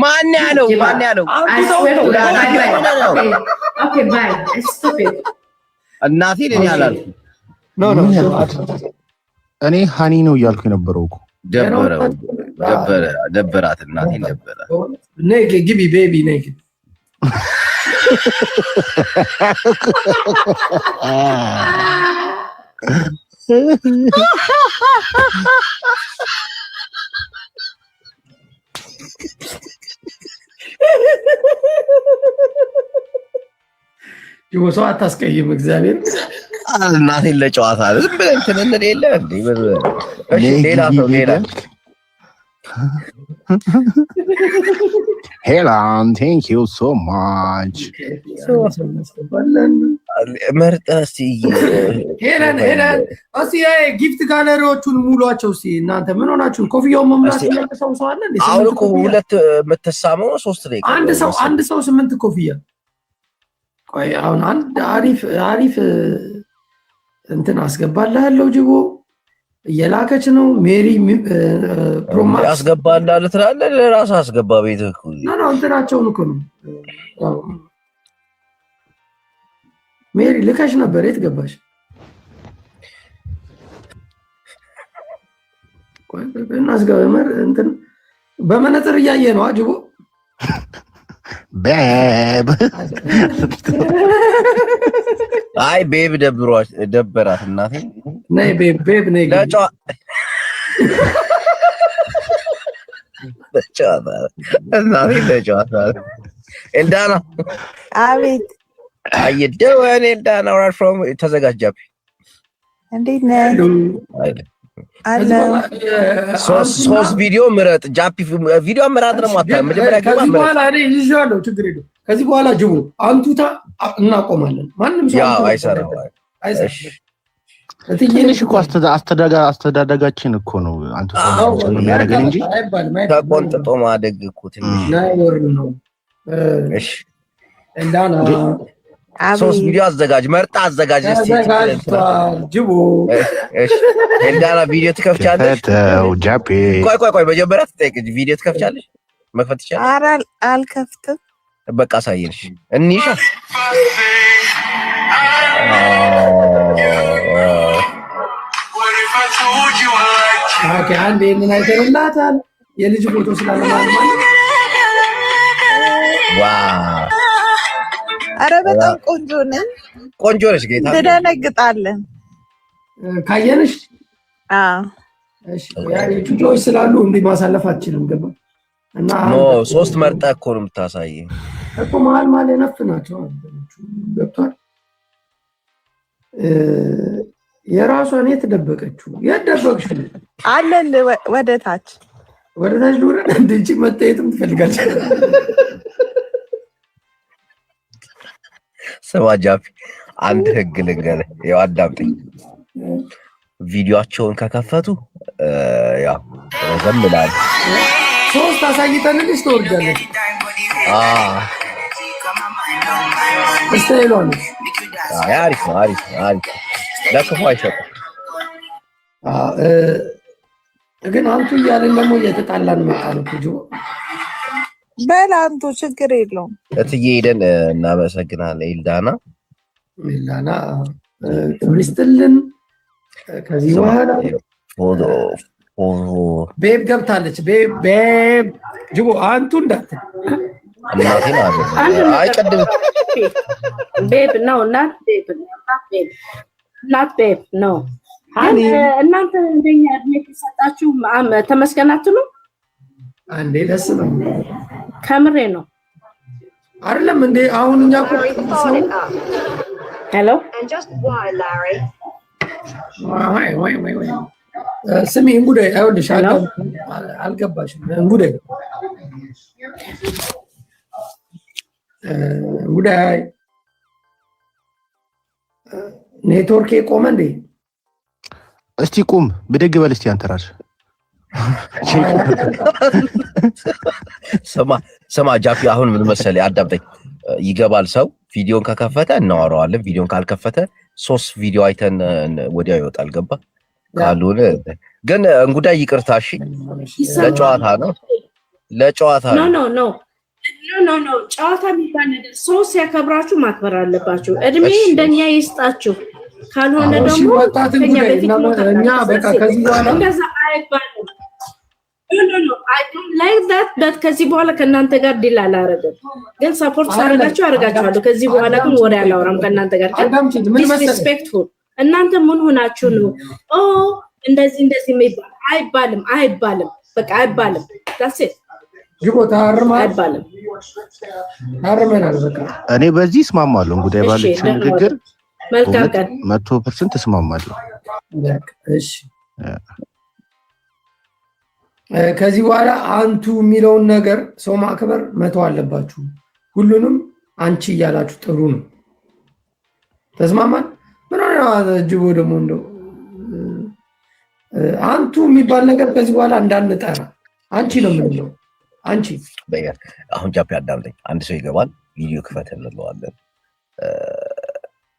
ማን ያለው እናቴን እኔ አላልኩም። እኔ ሀኒ ነው እያልኩ የነበረው እኮ ደበራት እናቴን ደበራት። ነይ ግቢ ቤቢ ነይ ግቢ ሰው አታስቀይም። እግዚአብሔር እናቴን ለጨዋታ ዝም ብለን እንትን እንል የለ እንዴ? ሌላ ሄላን ቴንክ ዩ ሶ ማች መርጠህ እስኪ ሄለን እስኪ ጊፍት ጋለሪዎቹን ሙሏቸው እስኪ። እናንተ ምን ሆናችሁ? ኮፍያውን መሙላት ያለው ሰው አለ እንዴ? አሁን እኮ 2 የምትሳመው 3 ላይ አንድ ሰው 8 ኮፍያ። ቆይ አሁን አንድ አሪፍ እንትን አስገባልሃለሁ። ጅቦ እየላከች ነው ሜሪ ፕሮማክስ ያስገባልሃል ትላለህ። ለራስህ አስገባ። ቤት እኮ ነው እንትናቸውን እኮ ነው። ሜሪ ልከሽ ነበር። የት ገባሽ? እናስገበመር እንትን በመነጽር እያየ ነው አጅቦ ቤብ አይ ቤብ ደበራት እናቴ ነይ ቤብ ነይ ለጨዋታ ኤልዳና አቤት አይደው እኔ ኤልዳና ፍሮም ተዘጋጃቢ እንዴት ነህ? ሶስት ቪዲዮ ምረጥ ጃፒ ቪዲዮ ምረጥ ነው ማለት መጀመሪያ ገባ ከዚህ በኋላ እኔ ይዤዋለሁ ችግር የለውም ከዚህ በኋላ ጅቡ አንቱታ እናቆማለን ማንም ሰው ያው አይሰራው ትንሽ እኮ አስተዳደጋችን እኮ ነው አንተ ሰው የሚያደርገን እንጂ ተቆንጥጦ ማደግ እኮ ትንሽ ነው እሺ እንዳና ሶስት ቪዲዮ አዘጋጅ መርጣ አዘጋጅ እስቲ ጅቡ እሺ ኤልዳና ቪዲዮ ትከፍቻለሽ ጃፒ ቆይ መጀመሪያ ትጠይቅ ቪዲዮ ትከፍቻለሽ መክፈት ይችላል ኧረ አልከፍትም በቃ ሳይልሽ እንይሻ ኦኬ አንዴ ምን አይተርላታል የልጅ ፎቶ ስላለ ማለት ዋው ኧረ በጣም ቆንጆ ነሽ ጌታ ትደነግጣለን ካየንሽ አዎ እሺ ያኔ ቹጆች ስላሉ እንዲህ ማሳለፍ አትችልም ገባ እና ኖ ሶስት መርጣ እኮ ነው የምታሳየው እኮ መሀል የነፍናቸው ገብቷል የራሷን የተደበቀችው ያደበቅሽው አለል ወደ ታች ሉረ እንጂ መታየትም ትፈልጋለች ስማ ጃፒ አንድ ህግ ልንገርህ ያው አዳምጠኝ ቪዲዮአቸውን ከከፈቱ ያው ረዘም ይላል ሶስት አሳይተንልሽ ትወርጃለሽ እስቴሎን አሪፍ ለክፉ አይሰጥም ግን አንቱ እያለን ደግሞ እየተጣላን መጣን እኮ ጆ በላንቱ ችግር የለውም እትዬ ሄደን እናመሰግናለን ኤልዳና ክብሪስትልን ከዚህ በኋላ ቤብ ገብታለች ቤብ ጅቦ አንቱ እንዳትል እናቴን አይቀድም ቤብ ነው እናት ቤብ ነው እናንተ እንደኛ እድሜ ተሰጣችሁ ተመስገናችሁ ነው አንዴ ደስ ነው ከምሬ ነው አይደለም እንዴ አሁን እኛ እኮ ሄሎ ወይ ስሚ እንጉዳይ አይወልሽ አልገባሽም እንጉዳይ ኔትወርክ ቆመ እንዴ እስቲ ቁም ብድግ በል እስቲ አንተ ራስህ ስማ ጃፒ አሁን ምን መሰለኝ አዳምጠኝ ይገባል ሰው ቪዲዮን ከከፈተ እናወራዋለን ቪዲዮን ካልከፈተ ሶስት ቪዲዮ አይተን ወዲያው ይወጣል ገባ ካልሆነ ግን እንጉዳይ ይቅርታ እሺ ለጨዋታ ነው ጨዋታ የሚባል ነገር ሰው ሲያከብራችሁ ማክበር አለባችሁ እድሜ እንደኛ ይስጣችሁ ካልሆነ ደግሞ ከኛ በፊት እኛ በቃ ከዚህ በኋላ እንደዛ አይባልም no I don't like that but ከዚህ በኋላ ከናንተ ጋር ዲል አላረገም ግን ሰፖርት ሳረጋችሁ አረጋችኋለሁ ከዚህ በኋላ ግን ወሬ አላወራም ከናንተ ጋር disrespectful እናንተ ምን ሆናችሁ ነው እንደዚህ አይባልም በቃ አይባልም that's it ጅቦታ አይባልም ታርመናል በቃ እኔ በዚህ እስማማለሁ እንግዲህ ባለች ንግግር መልካም ቀን 100% እስማማለሁ እሺ ከዚህ በኋላ አንቱ የሚለውን ነገር ሰው ማክበር መተው አለባችሁ ሁሉንም አንቺ እያላችሁ ጥሩ ነው ተስማማን ምን ሆነ ጅቦ ደግሞ እንደው አንቱ የሚባል ነገር ከዚህ በኋላ እንዳንጠራ አንቺ ነው የምንለው አንቺ አሁን ጃፒ አዳምጠኝ አንድ ሰው ይገባል ቪዲዮ ክፈት እንለዋለን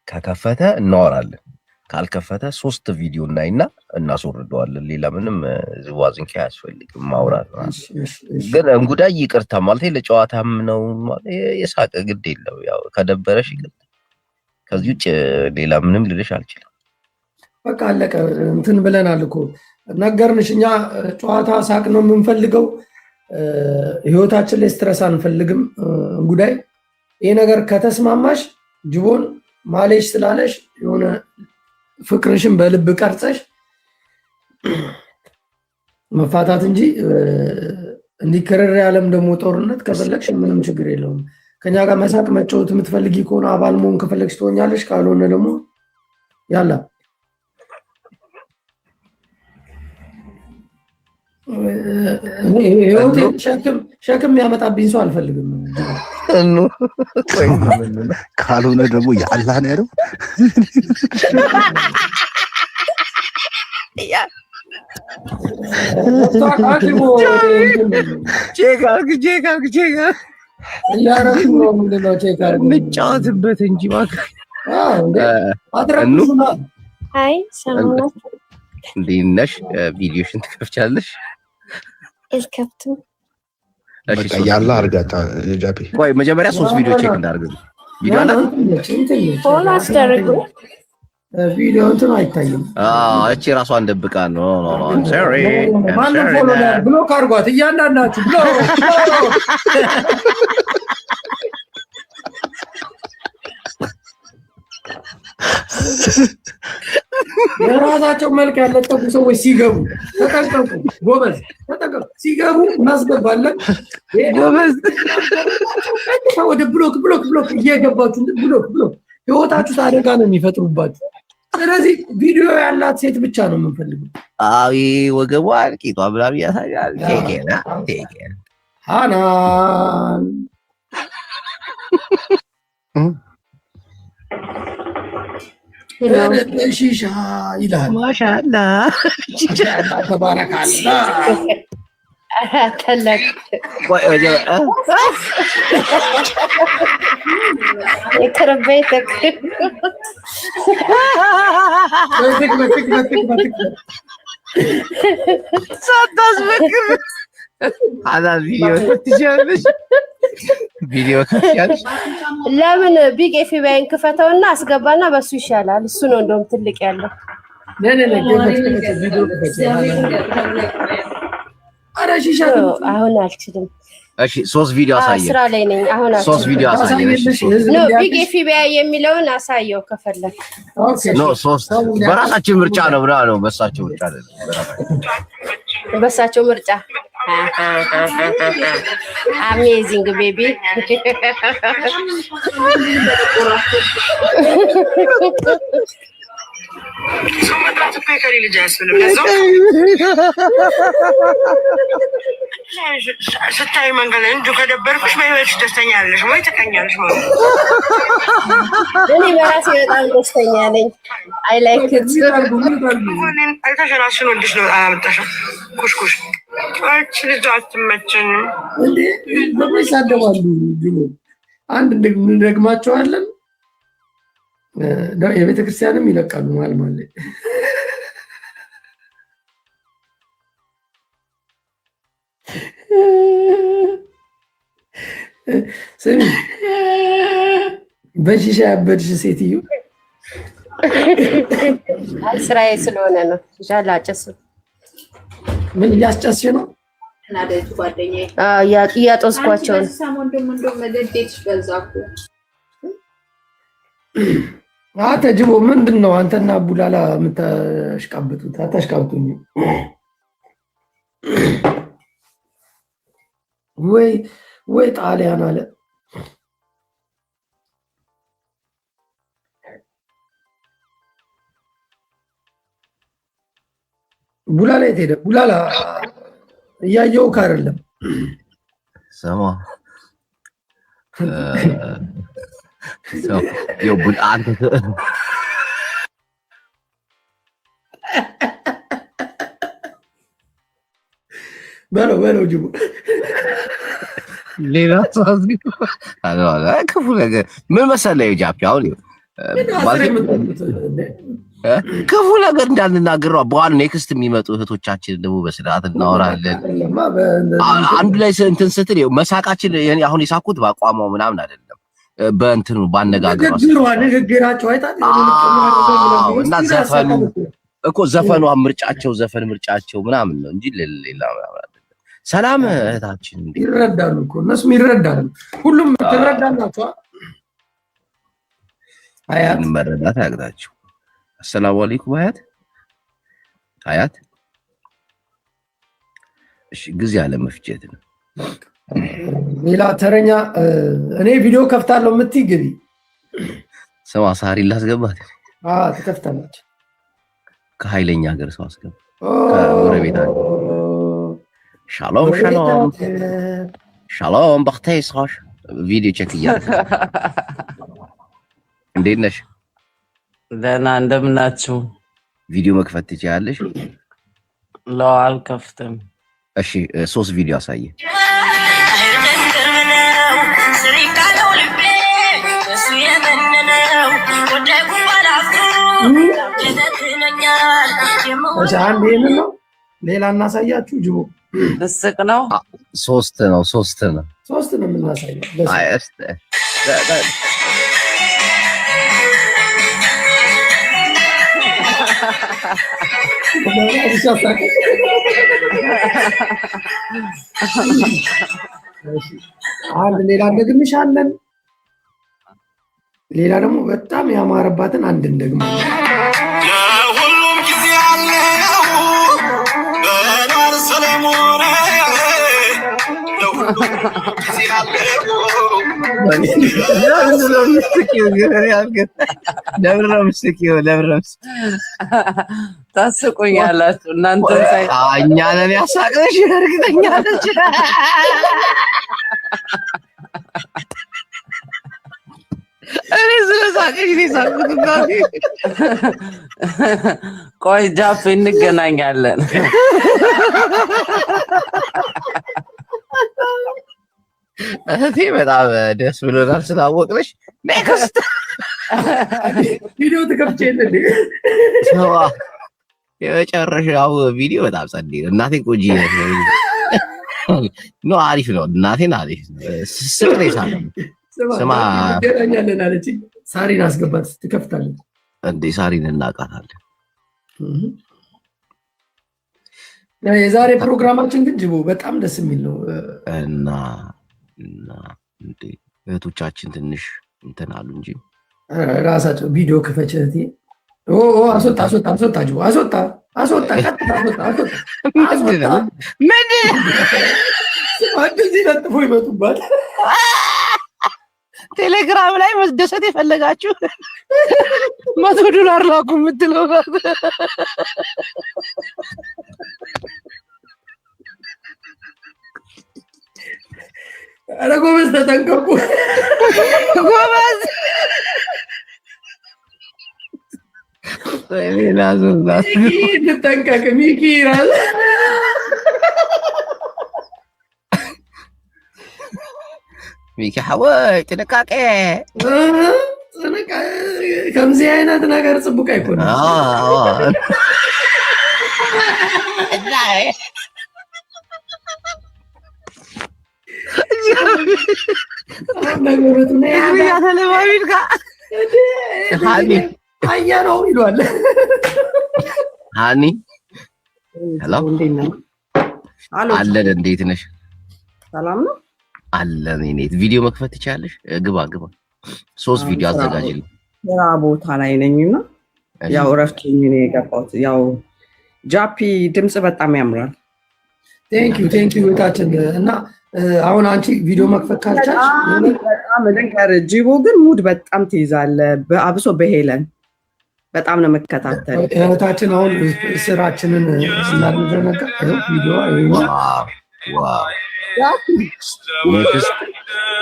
ከከፈተ እናወራለን ካልከፈተ ሶስት ቪዲዮ እናይና እናስወርደዋለን ሌላ ምንም ዝዋዝንኪ አያስፈልግም ማውራት ግን እንጉዳይ ይቅርታ ማለት ለጨዋታም ነው የሳቀ ግድ የለው ያው ከደበረሽ ይቅርታ ከዚህ ውጭ ሌላ ምንም ልልሽ አልችልም በቃ አለቀ እንትን ብለናል እኮ ነገርንሽ። እኛ ጨዋታ ሳቅ ነው የምንፈልገው። ህይወታችን ላይ ስትረስ አንፈልግም። እንጉዳይ ይሄ ነገር ከተስማማሽ ጅቦን ማለሽ ስላለሽ የሆነ ፍቅርሽን በልብ ቀርጸሽ መፋታት እንጂ እንዲከረር ያለም ደግሞ ጦርነት ከፈለግሽ ምንም ችግር የለውም። ከኛ ጋር መሳቅ መጫወት የምትፈልጊ ከሆነ አባል መሆን ከፈለግሽ ትሆኛለሽ። ካልሆነ ደግሞ ያላ ሸክም ያመጣብኝ ሰው አልፈልግም። ካልሆነ ደግሞ ያላህ ነው ያለው። ምጫወትበት እንጂ አይ ሰላም እንዴት ነሽ? ቪዲዮሽን ትከፍቻለሽ? አልከፍትም። በቃ ያላ አርጋታ ጃፒ ቆይ መጀመሪያ 3 ቪዲዮ ቼክ እንዳርገው። ቪዲዮ አለ ፎሎ አስደርጉ። ቪዲዮ እንትን አይታይም። እቺ ራሷን ደብቃ ነው። I'm sorry ማንም ፎሎ ብሎክ አርጓት እያንዳንዳችሁ የራሳቸው መልክ ያለጠፉ ሰዎች ሲገቡ ተጠንቀቁ። ጎበዝ ተጠንቀቁ። ሲገቡ እናስገባለን። ጎበዝ ወደ ብሎክ እየገባችሁ ብሎክ ህይወታችሁ አደጋ ነው የሚፈጥሩባችሁ። ስለዚህ ቪዲዮ ያላት ሴት ብቻ ነው የምንፈልገው። አይ ወገቧን ቂጧ ብላብ ያሳያል። ቴኬና ሃናን ሺሻ ይላል። ማሻአላ ተባረካላ። ተለቅ ለምን ቢግ ኤፍቢአይን ክፈተውና አስገባና በሱ ይሻላል። እሱ ነው እንደውም ትልቅ ያለው። አሁን አልችልም። እሺ 3 ቪዲዮ አሳየኝ። ስራ ላይ ነኝ አሁን። 3 ቪዲዮ አሳየኝ። ኖ ቢግ ኤፍቢአይ የሚለውን አሳየው ከፈለክ። ኖ 3 በራሳችን ምርጫ ነው ብላ ነው። በሳቸው ምርጫ አይደለም። በሳቸው ምርጫ። አሜዚንግ ቤቢ ስታይ መንገድ ላይ እንዲሁ ከደበርኩሽ በህይወትሽ ደስተኛ ያለሽ ወይ ትቀኛለሽ ማለት ነው። እኔ በራሴ በጣም ደስተኛ ነኝ። አይ ላይክ ኢት። አይተሽ ራስሽን ወድሽ ነው አመጣሽው። ኩሽኩሽ አንቺ ልጅ አትመቸኝም እንዴ? በምን ይሳደባሉ? ጅቦ አንድ እንደግማቸዋለን። የቤተ ክርስቲያንም ይለቃሉ ማለት ስሚ በሺሻ ያበድሽ ሴትዮ ስራዬ ስለሆነ ነው። ሻላጨስ ምን እያስጨስሽ ነው? እናደጅ ጓደኛዬ እያጦስኳቸው ነው። ጅቦ ምንድን ነው አንተና ቡላላ የምታሽቃብጡት? አታሽቃብጡኝ ወይ ጣሊያን አለ። ቡላላ የት ሄደ? ቡላላ እያየው አይደለም። ሰማ አንተ በለው ጅቡ ሌላ ክፉ ነገር ምን መሰለህ ጃፒ፣ አሁን ክፉ ነገር እንዳንናገር ነው። በኋላ ኔክስት የሚመጡ እህቶቻችን ደግሞ በስርዓት እናወራለን። አንዱ ላይ እንትን ስትል መሳቃችን አሁን የሳኩት በአቋሟ ምናምን አይደለም፣ በእንትኑ ባነጋገሯ ንግግራቸው አይታል እና ዘፈኑ እኮ ዘፈኗ ምርጫቸው ዘፈን ምርጫቸው ምናምን ነው እንጂ ሌላ ሰላም እህታችን እንዴ ይረዳሉ እኮ እነሱም ይረዳሉ። ሁሉም ትረዳላችሁ። አያት መረዳት ያግዳችሁ። አሰላሙ አለይኩም አያት እሺ ጊዜ አለ መፍጀት ነው። ሌላ ተረኛ እኔ ቪዲዮ ከፍታለሁ የምትይ ግቢ። ሰው ሳሪ ላስገባት ትከፍታለች። ከኃይለኛ ሀገር ሰው አስገባ ከጎረቤት ሻሎም ሻሎም በختي صاش ቪዲዮ ቼክ እያደረኩ እንዴት ነሽ? ደህና እንደምናችሁ? ቪዲዮ መክፈት ትችያለሽ? ለው አልከፍትም። እሺ 3 ቪዲዮ አሳየ። ሌላ እናሳያችሁ። ጅቦ ልስቅ ነው። 3 ነው የምናሳየው። አንድ ሌላ እንደግምሻለን። ሌላ ደግሞ በጣም ያማረባትን አንድ እንደግም ለሁሉም ጊዜ አለው በናር ሰለሞን ለሁሉም ጊዜ አለው። ታስቁኛላችሁ እናንተ ሳይ እኛ ነን ያሳቅሽ እርግጠኛ ነች። እኔ ስለሳቅሽ ሳቅኩት። ቆይ ጃፕ እንገናኛለን። እህቴ በጣም ደስ ብሎናል ስላወቅሽ። ኔክስት ቪዲዮ ተከፍቼልኝ የመጨረሻው ቪዲዮ በጣም ጸዴ ነው። እናቴ ቆጂ ነው አሪፍ ነው። እናቴን አሪፍ ስቅሬ ሳለ ስማ ገናኛለን አለች። ሳሪን አስገባት ትከፍታለች እንዴ? ሳሪን እናውቃታለን። የዛሬ ፕሮግራማችን ግን ጅቦ በጣም ደስ የሚል ነው እና እንዴ እህቶቻችን ትንሽ እንትን አሉ እንጂ ራሳቸው ቪዲዮ ክፈች እህቴ። አስወጣ ጅቦ አስወጣ እንደዚህ ለጥፎ ይመጡባል። ቴሌግራም ላይ መደሰት የፈለጋችሁ $100 ላኩ የምትለው ኧረ ጎበዝ ተጠንቀቁ። ጎበዝ ተጠንቀቅ ሚኪ ይላል። ሚኪ ሐወይ ጥንቃቄ ከምዚህ አይነት ነገር ጽቡቅ አይኮንም። አያ ነው ይሏል። ሃኒ ሄሎ አለን። እንዴት ነሽ? ሰላም ነው አለን። እኔት ቪዲዮ መክፈት ትችያለሽ? ግባ 3 ቪዲዮ አዘጋጅልኝ። ስራ ቦታ ላይ ነኝና ያው እረፍት ነው የገባሁት። ያው ጃፒ ድምጽ በጣም ያምራል። ቴንክ ዩ እህታችን። እና አሁን አንቺ ቪዲዮ መክፈት ካልቻልሽ በጣም ልንገር፣ ጂቦ ግን ሙድ በጣም ትይዛለህ። አብሶ በሄለን በጣም ነው መከታተል እህታችን። አሁን ስራችንን ስናደርገ ቪዲዮ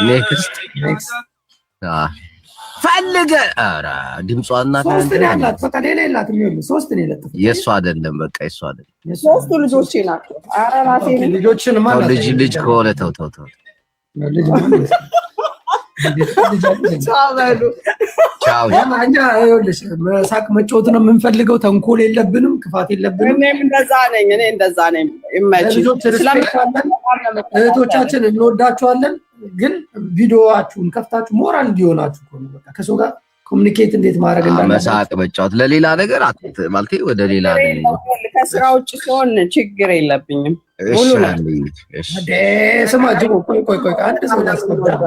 ኔክስት ፈልገ ኧረ ድምጿና የእሷ አይደለም። በቃ የእሷ አይደለም። 3 ልጆቼ ናቸው። ኧረ ራሴ ልጆችን ማለት ልጅ ከሆነ ተው ሳቅ መጫወት ነው የምንፈልገው። ተንኮል የለብንም፣ ክፋት የለብንም። እኔም እንደዛ ነኝ። እህቶቻችን እንወዳችኋለን። ግን ቪዲዮዋችሁን ከፍታችሁ ሞራል እንዲሆናችሁ ከሰው ጋር ኮሙኒኬት እንዴት ማድረግ እንዳለበት መሳቅ መጫወት ለሌላ ነገር ማለት ወደ ሌላ ከስራ ውጭ ሲሆን ችግር የለብኝም። ሙሉ ነው። ስማ ጅቦ ቆይ አንድ ሰው ላስገባ።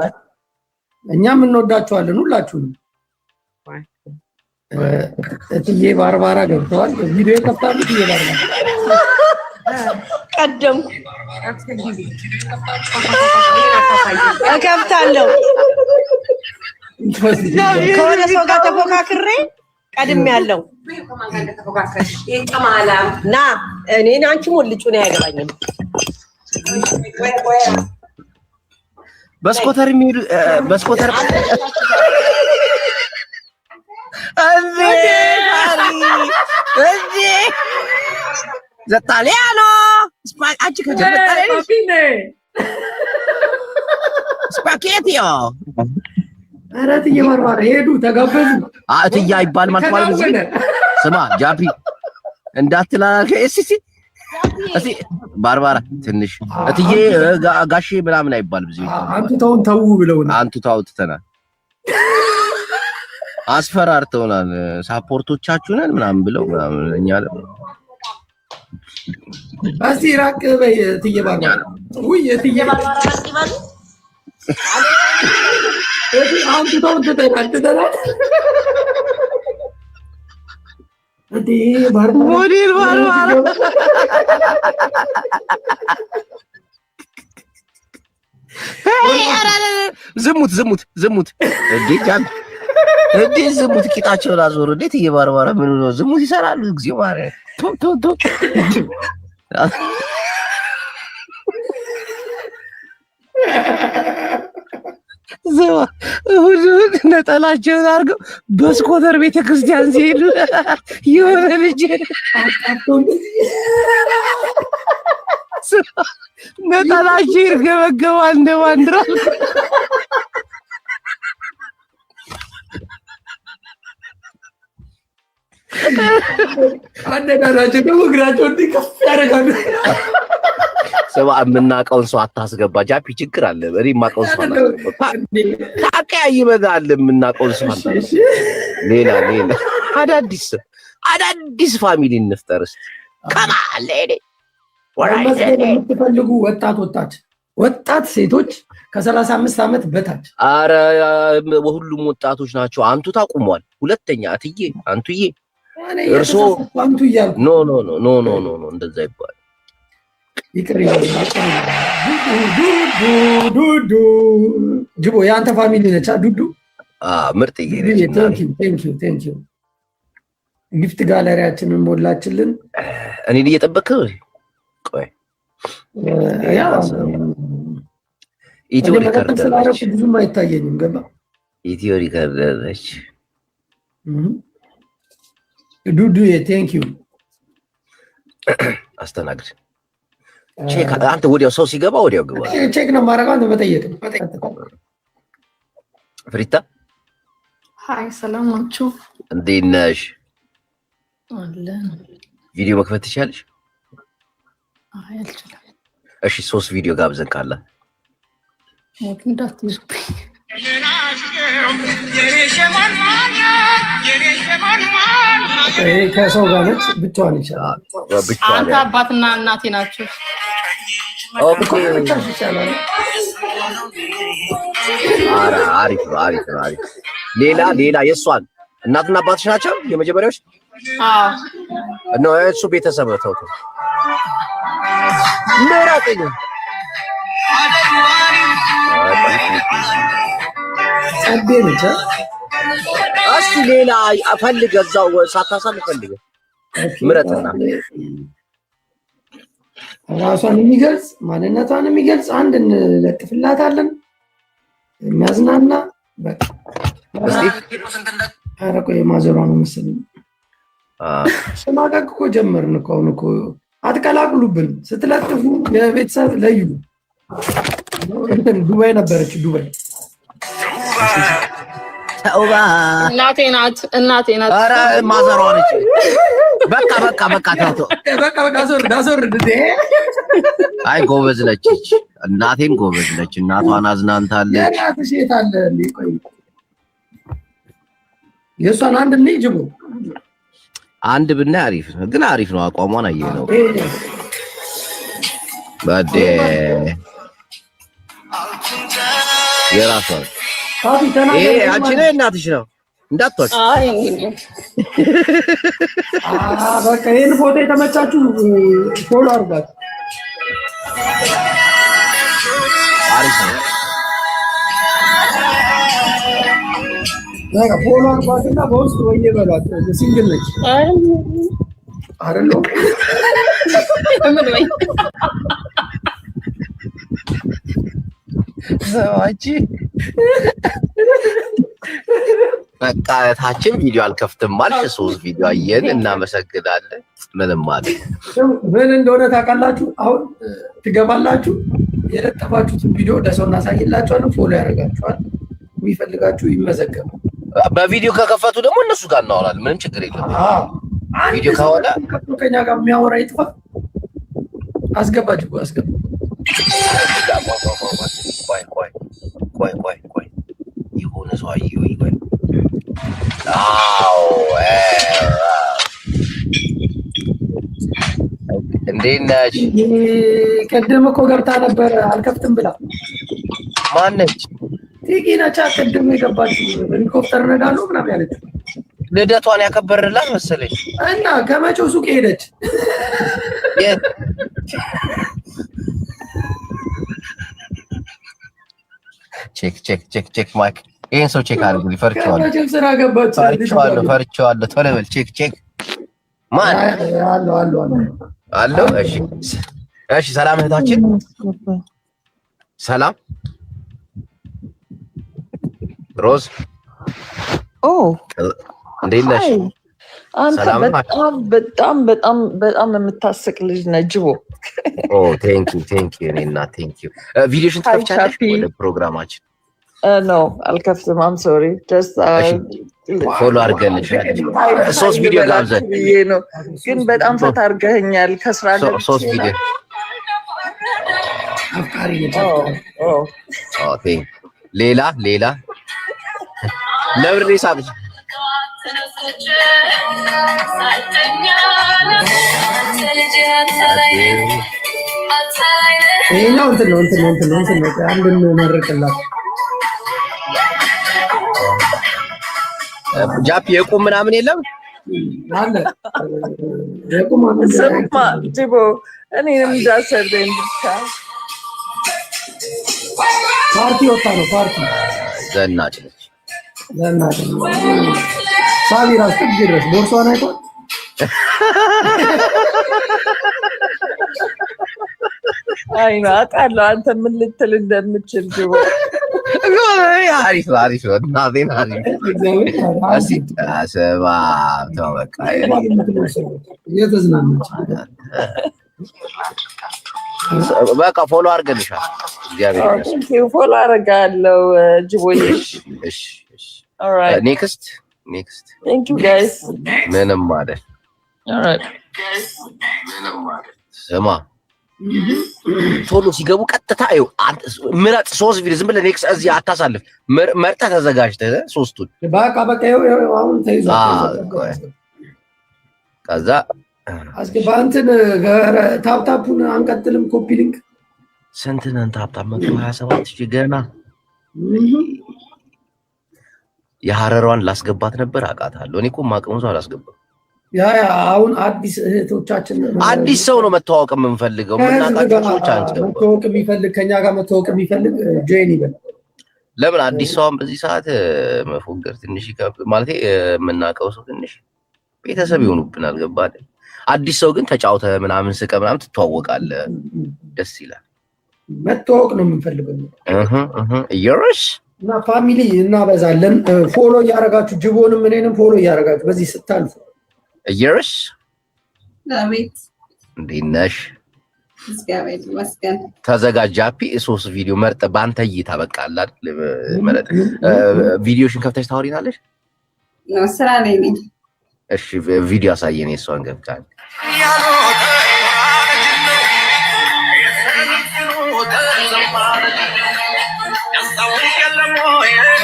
እኛም እንወዳችኋለን ሁላችሁንም። እትዬ ባርባራ ገብተዋል። ቪዲዮ ከፍታሉ። እትዬ ባርባራ ቀደም እከፍታለሁ። ከሆነ ሰው ጋር ተፎካክሬ ቀድሜ ያለው ና እኔን አንቺ ሞልጩ ነው ያገባኝም። በስኮተር የሚሄዱ በስኮተር እንዴ ዘጣሊያኖ ስፓጌቲ ስፓጌቲዮ ኧረ እትዬ ባርባራ ሄዱ ተጋበዙ። እትዬ አይባል ማለት ነው። ስማ ጃፒ እንዳትላከ እስቲ ባርባራ ትንሽ እትዬ ጋሼ ምናምን አይባል ብዙ አንቱ ተው ብለውና አንቱ ታውትተናል። አስፈራርተውናል። ሳፖርቶቻችሁ ነን ምናምን ብለው ምናምን እኛ እስቲ ራቅ በይ እትዬ ባርባራ። ውይ እትዬ ባርባራ ራቅ ይባሉ አንቱ ተውትተናል። ሞዴል ባርባራ ዝሙት እንዴ ዝሙት ቂጣቸውን አዞር። እንዴት እየባርባራ ምን ነው ዝሙት ይሰራሉ? እግዚኦ ማረ ቶ እሑድ ነጠላቸውን አድርገው በስኮተር ቤተክርስቲያን ሲሄዱ የሆነ ልጅ ነጠላቸው ይርገበገባል እንደ ባንዲራ። አነጋራቸው ደግሞ እግራቸው እንዲህ ከፍ ያደርጋሉ። ስማ የምናውቀውን ሰው አታስገባ ጃፒ፣ ችግር አለ። እኔ የማውቀውን ሰው ታቀያይመናል። የምናውቀውን ሰው ሌላ አዳዲስ ፋሚሊ እንፍጠር እስኪ። ከማለ የምትፈልጉ ወጣት ሴቶች ከ35 ዓመት በታች። አረ ሁሉም ወጣቶች ናቸው። አንቱ ታቁሟል። ሁለተኛ እትዬ አንቱዬ እርሶ አንቱ እያልኩ ኖ እንደዛ ይባል ይቅር ዱዱ ጅቦ የአንተ ፋሚሊ ነች። ዱዱ ምርጥ ቴንክ ዩ ጊፍት ጋለሪያችንን ሞላችልን። እኔን እየጠበቅህ ቆይ ኢትዮ ሪከርድ ስላደረኩ ብዙም አይታየኝም። ገባ ኢትዮ ሪከርድ ነች። ዱዱ ቴንክ ዩ አስተናግድ። ቼክ አንተ ወዲያው ሰው ሲገባ ወዲያው ግባ። ቼክ ነው ማረጋው። አንተ መጠየቅ ነው። ፍሪታ ሃይ ሰላም ናችሁ? እንዴት ነሽ? አለን። ቪዲዮ መክፈት ትችያለሽ? አይ አልችልም። እሺ 3 ቪዲዮ ጋብዘን ካለ ሞት እንዳትይዙብኝ። ከሰው ጋር ነች ብቻዋን ይቻላል። አንተ አባትና እናቴ ናችሁ። ኦኬ አሪፍ። ሌላ የእሷን እናትና አባትሽ ናቸው የመጀመሪያዎች? አዎ ነው እሱ ቤተሰብ ተውቶ ምራጥኝ። አቤነቻ እስኪ ሌላ ፈልገ እዛው ሳታሳልፍ ፈልገ ምረጥና ራሷን የሚገልጽ ማንነቷን የሚገልጽ አንድ እንለጥፍላታለን። የሚያዝናና በቃ ኧረ ቆይ ማዘሯ ነው መሰለኝ። ስማቀቅ እኮ ጀመርን እኮ አሁን እኮ አትቀላቅሉብን። ስትለጥፉ የቤተሰብ ለዩ። እንትን ዱባይ ነበረች። ዱባይ ተውባ እናቴ ናት። ኧረ ማዘሯ ነች። በቃ ታቶ ዳዞር አይ ጎበዝ ነች። እናቴም ጎበዝ ነች። እናቷን አዝናንታለች። እናትሽ የት አለ እንዴ? ቆይ የእሷን አንድ እንይ ጅቦ አንድ ብናይ አሪፍ ነው፣ ግን አሪፍ ነው። አቋሟን አየህ ነው ባዴ የራሷ ይሄ አንቺ ነህ እናትሽ ነው እንዳትዋሽ። በቃ ይሄን ፎቶ የተመቻችሁ ፎሎ አድርጋት። አሪፍ ነው። በቃ ፎሎ አድርጋትና በውስጥ ወይኔ በሏት። ሲንግል ነች አይደል? ምን ወይ ሰዋቺ በቃ ታችን ቪዲዮ አልከፍትም አልሽ። 3 ቪዲዮ አየን፣ እናመሰግናለን። ምንም ማለት ምን እንደሆነ ታውቃላችሁ? አሁን ትገባላችሁ፣ የለጠፋችሁትን ቪዲዮ ለሰው እናሳይላችኋለን። ፎሎ ያደርጋችኋል። የሚፈልጋችሁ ይመዘገቡ። በቪዲዮ ከከፈቱ ደግሞ እነሱ ጋር እናወራለን። ምንም ችግር የለም። ቪዲዮ ከሆነ ከኛ ጋር የሚያወራ ይጥፋ። አስገባችሁ አስገባ። ቆይ የሆነ ሰው አየሁ። ይቆይ አዎ እንዴት ነሽ? ቅድም እኮ ገብታ ነበር አልከፍትም ብላ። ማነች? ቲኪ ነቻ። ቅድም የገባችው ሄሊኮፕተር ነዳለሁ ምናምን ያለችው ልደቷን ያከበርላት መሰለኝ እና ከመቼው ሱቅ ሄደች። ቼክ ማይክ ይሄን ሰው ቼክ አድርጉ። ፈርቻለሁ። ከመቼው ስራ ገባች። ፈርቻለሁ። ቶሎ በል ቼክ ማን አለው? እሺ ሰላም እህታችን፣ ሰላም ሮዝ። እንዴት ነሽ? አንተ በጣም የምታስቅ ልጅ ነህ ጅቦ። ቴንክ ዩ እኔ እና ቴንክ ዩ። ቪዲዮሽን ትከፍቻለሽ ወደ ፕሮግራማችን? ኖ አልከፍትም። አም ሶሪ ጀስት ፎሎ አድርገንሻል። 3 ቪዲዮ ጋብዘን ነው፣ ግን በጣም ፈታ አድርገኸኛል። ከስራ ጋር 3 ቪዲዮ ሌላ ለብሬ ሳብሽ ይሄኛው እንትን ነው። አንድን መረቅላት ጃፒ የቁም ምናምን የለም አለ። የቁም ስማ ጅቦ እኔንም እንዳሰርደኝ ብቻ ፓርቲ ወጣ ነው። ፓርቲ ዘናጭ ነች። ሳቢ ራስ ጥግ ድረስ ቦርሷን አይቷል። አይ ነው አውቃለሁ አንተ ምን ልትል እንደምችል ጅቦ። አሪፍ ነው። እናቴን አሪፍ አሰባ ተወቃ እየተዝናናች በቃ ፎሎ አድርገንሻል። እግዚአብሔር ይመስገን። ፎሎ አደርጋለሁ ጅቦዬ። እሺ ኔክስት ቴንክ ዩ ጋይስ። ምንም አይደል። ኦልራይት ስማ ቶሎ ሲገቡ ቀጥታ ይኸው ምረጥ። 3 ቪዲዮ ዝም ብለህ ኔክስት እዚህ አታሳልፍ። መርጠህ ተዘጋጅተህ 3ቱን በቃ ይኸው አሁን ተይዟል። ከዛ አስገባ። እንትን ታፕታፑን አንቀጥልም። ኮፒ ሊንክ ስንት ነን? ታፕታፕ 127 ገና። የሐረሯን ላስገባት ነበር አውቃታለሁ። እኔ እኮ ማቀሙ ሰው አላስገባም። አሁን አዲስ እህቶቻችን አዲስ ሰው ነው መተዋወቅ የምንፈልገው። ምናቃቸው ሰዎች አንጨው መተዋወቅ የሚፈልግ ከኛ ጋር መተዋወቅ የሚፈልግ ጆይን ይበል። ለምን አዲስ ሰውም በዚህ ሰዓት መፎገር ትንሽ ማለት የምናውቀው ሰው ትንሽ ቤተሰብ ይሆኑብናል። ገባህ? አዲስ ሰው ግን ተጫውተ ምናምን ስቀ ምናምን ትተዋወቃለህ። ደስ ይላል። መተዋወቅ ነው የምንፈልገው። እየሮሽ እና ፋሚሊ እናበዛለን። ፎሎ እያደረጋችሁ ጅቦንም እኔንም ፎሎ እያደረጋችሁ በዚህ ስታልፉ እየሮሽ አቤት እንዴት ነሽ? እግዚአብሔር ይመስገን። ተዘጋጅ ጃፒ። 3 ቪዲዮ መርጠህ በአንተ እይታ በቃ አለ አይደል? መረጥ። ቪዲዮሽን ከፍተሽ ታወሪናለሽ? ነው ስራ ላይ ነኝ። እሺ ቪዲዮ አሳየን። የሷን ገብታል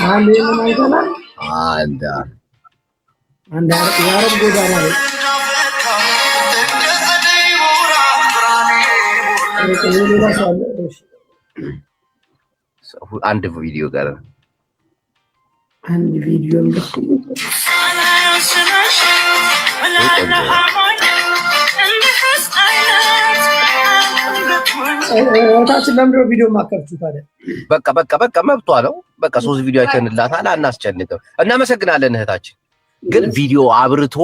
አንዴ ምን አይተናል? አንዳ አንድ ያረብ ጎዳና ላይ አንድ ቪዲዮ ጋር አንድ ቪዲዮ ታችን ለምንድነው ቪዲዮ ማከርቹ ታዲያ? በቃ መብቷ ነው። በቃ 3 ቪዲዮ አይተንላታል። አናስጨንቅም። እናመሰግናለን እህታችን። ግን ቪዲዮ አብርቶ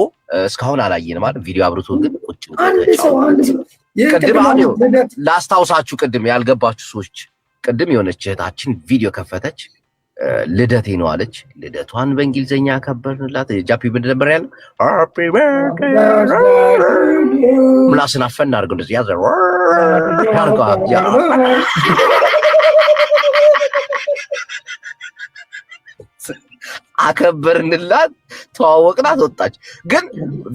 እስካሁን አላየንም ማለት ቪዲዮ አብርቶ ግን ቁጭ አንድ ሰው ቅድም አዲዮ ላስታውሳችሁ፣ ቅድም ያልገባችሁ ሰዎች ቅድም የሆነች እህታችን ቪዲዮ ከፈተች። ልደቴ ነው አለች። ልደቷን በእንግሊዘኛ ከበርንላት። ጃፒ ምንድን ነበር ያለው? ሃፒ በርዝዴይ ምላስን አፈና አድርገው እንደዚህ ያዘ አከበርንላት፣ ተዋወቅናት፣ ወጣች። ግን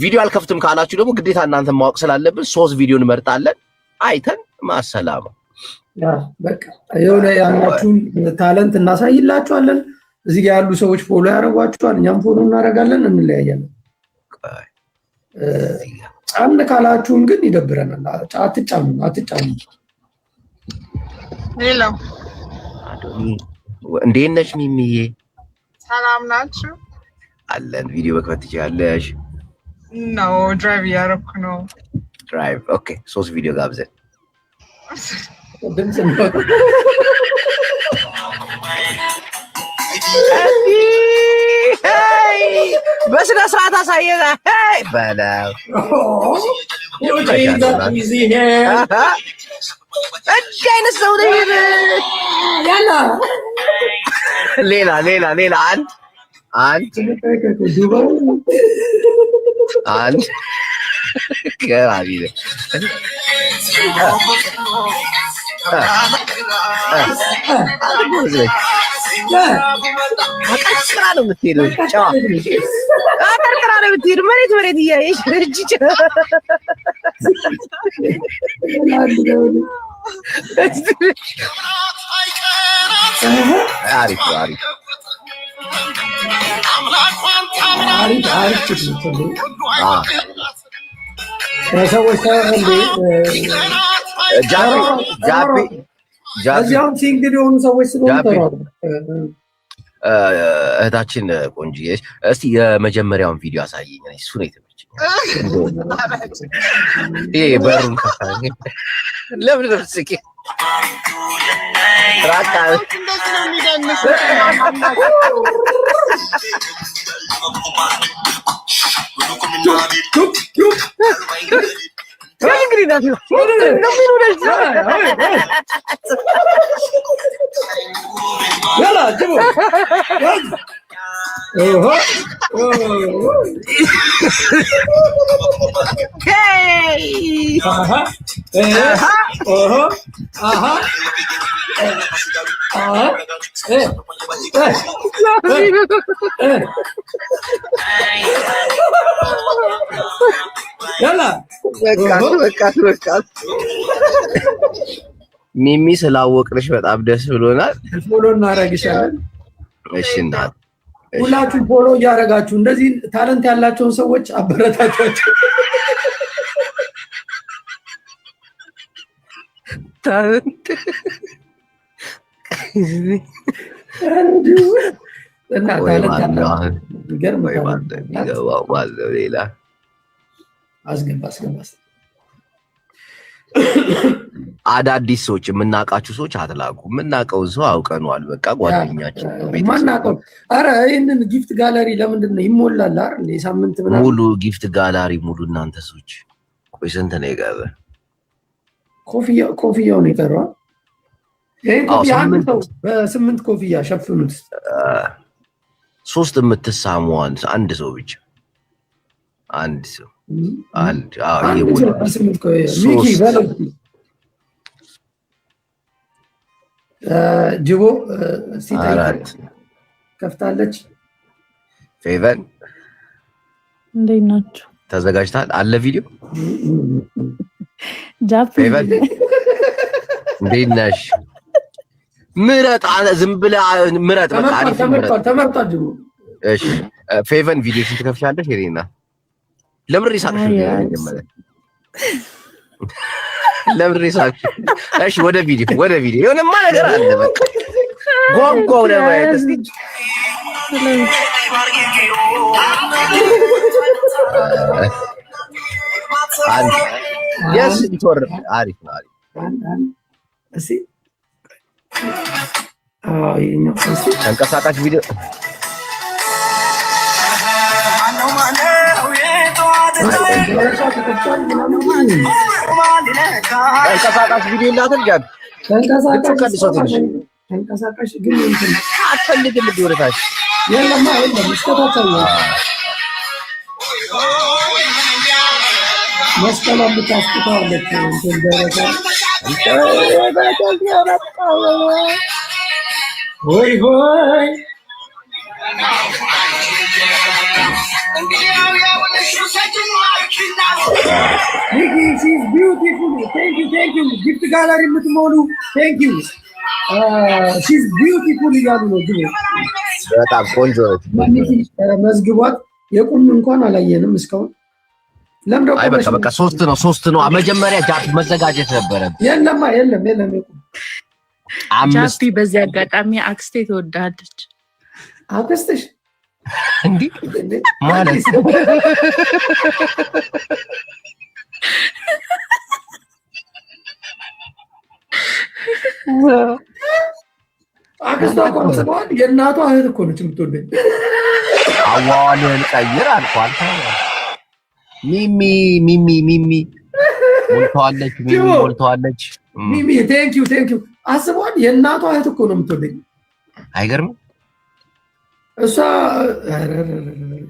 ቪዲዮ አልከፍትም ካላችሁ ደግሞ ግዴታ እናንተ ማወቅ ስላለብን 3 ቪዲዮ እንመርጣለን። አይተን ማሰላማ በቃ የሆነ ያላችሁን ታለንት እናሳይላችኋለን። እዚህ ጋር ያሉ ሰዎች ፎሎ ያደርጓችኋል፣ እኛም ፎሎ እናደርጋለን፣ እንለያያለን። ጫን ካላችሁን ግን ይደብረናል። አትጫኑ። ሄሎ እንዴት ነሽ ሚሚዬ? ሰላም ናችሁ? አለን። ቪዲዮ መክፈት ትችያለሽ? ነው ድራይቭ እያደረኩ ነው። ድራይቭ ኦኬ። 3 ቪዲዮ ጋብዘን ድምጽ ነው። በስነ ስርዓት አሳየና በለው አይነት ሰው ነው። ሌላ አንድ ገራቢ አቀርቅራ ነው የምትሄደው። አቀርቅራ ነው የምትሄደው። መሬት እያየሽ አሪፍ ሰዎች እዚያም ሲንግል የሆኑ ሰዎች ስለሆኑ እህታችን ቆንጆዬ፣ እስቲ የመጀመሪያውን ቪዲዮ አሳየኝ። እሱ ነው የተመቸኝ። ይሄ በሩን ከፋኝ። ለምን ነው ስቂ ራካ ሚሚ ስላወቅንሽ በጣም ደስ ብሎናል። ፎሎ እናደርግሻለን። እሺ እናት ሁላችሁ ፎሎ እያደረጋችሁ እንደዚህ ታለንት ያላቸውን ሰዎች አበረታቷቸው። ታለንት እና ሌላ አስገባ አዳዲስ ሰዎች የምናውቃችሁ ሰዎች አትላቁ። የምናውቀውን ሰው አውቀነዋል። በቃ ጓደኛችን ማናውቀው። ኧረ ይህንን ጊፍት ጋለሪ ለምንድን ነው ይሞላል አይደል? የሳምንት ምናምን ሙሉ ጊፍት ጋላሪ ሙሉ። እናንተ ሰዎች ቆይ ስንት ነው የቀረ? ኮፍያው ነው የቀረው። ይሄን ኮፍያ አንድ ሰው በ8 ኮፍያ ሸፍኑት። 3 የምትሳሙዋን አንድ ሰው ብቻ አንድ ሰው ጅቦ ከፍታለች። ፌቨን እንዴት ናችሁ? ተዘጋጅታል አለ ቪዲዮ ፌቨን እንዴት ነሽ? ምረጥ ዝም ብለህ ምረጥ። በቃ ተመርጧል ጅቦ። እሺ ፌቨን ቪዲዮሽን ትከፍቻለሽ ሄሪና ለምን ሪሳቅሽ ነው ለምን ሪሳቅሽ እሺ ወደ ቪዲዮ የሆነማ ነገር አለ በቃ ጓጓው ለማየት እስቲ yes ኢንቶር አሪፍ ነው እሺ ይሄኛው እሺ ተንቀሳቃሽ ቪዲዮ ተንቀሳቃሽ ቪዲዮ እንዳትል ጃብ ተንቀሳቃሽ ግን እንትን አትፈልግም ወደታች የለም እስከታቻለ መስቀል ብታስጥታለች እንትን ደረሰ ሆይ she's beautiful. Thank you. Gift gallery የምትሞሉ thank you. She's beautiful እያሉ ነው ግን በጣም ቆንጆ መዝግቧት የቁም እንኳን አላየንም እስካሁን ለምደው አይ በቃ ሶስት ነው መጀመሪያ ጃፒ መዘጋጀት ነበረ የለም የቁም ጃፒ በዚህ አጋጣሚ አክስቴ ትወዳለች አክስትሽ እንዴ ማለት አክስቷ ቆንጽሏል የእናቷ እህት እኮ ነች የምትወደኝ አዋዋልን ቀይር አልኳል ሚሚ ሞልተዋለች ሚሚ ቴንክ ዩ አስቧል የእናቷ እህት እኮ ነው የምትወደኝ አይገርም እሷ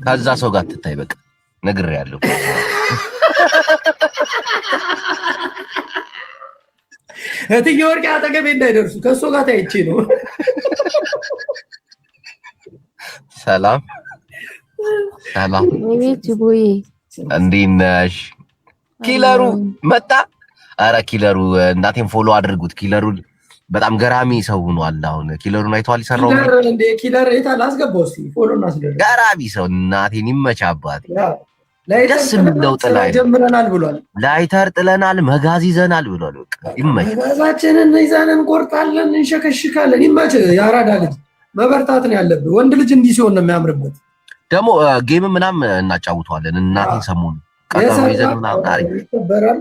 ከዛ ሰው ጋር ትታይ በቃ ነግሬያለሁ እትዬ ወርቄ አጠገቤ እንዳይደርሱ ከእሱ ጋር ታይቼ ነው ሰላም ጅቦዬ እንዴት ነሽ ኪለሩ መጣ አረ ኪለሩ እናቴን ፎሎ አድርጉት ኪለሩ በጣም ገራሚ ሰው ሆኗል አሁን ኪለሩን አይቷል ይሰራው ኪለር የታል አስገባው እስቲ ፎሎ እናስደርግ ገራሚ ሰው እናቴን ይመቻባት ደስ የሚለው ጥላይ ጀምረናል ብሏል ላይተር ጥለናል መጋዝ ይዘናል ብሏል በቃ ይመች መጋዛችንን ይዘን እንቆርጣለን እንሸከሽካለን ይመች ያራዳ ልጅ መበርታት ነው ያለብህ ወንድ ልጅ እንዲህ ሲሆን ነው የሚያምርበት ደግሞ ጌም ምናምን እናጫውተዋለን እናቴን ሰሞኑን ቀጠሮ ይዘን ምናምን አሪፍ ይከበራል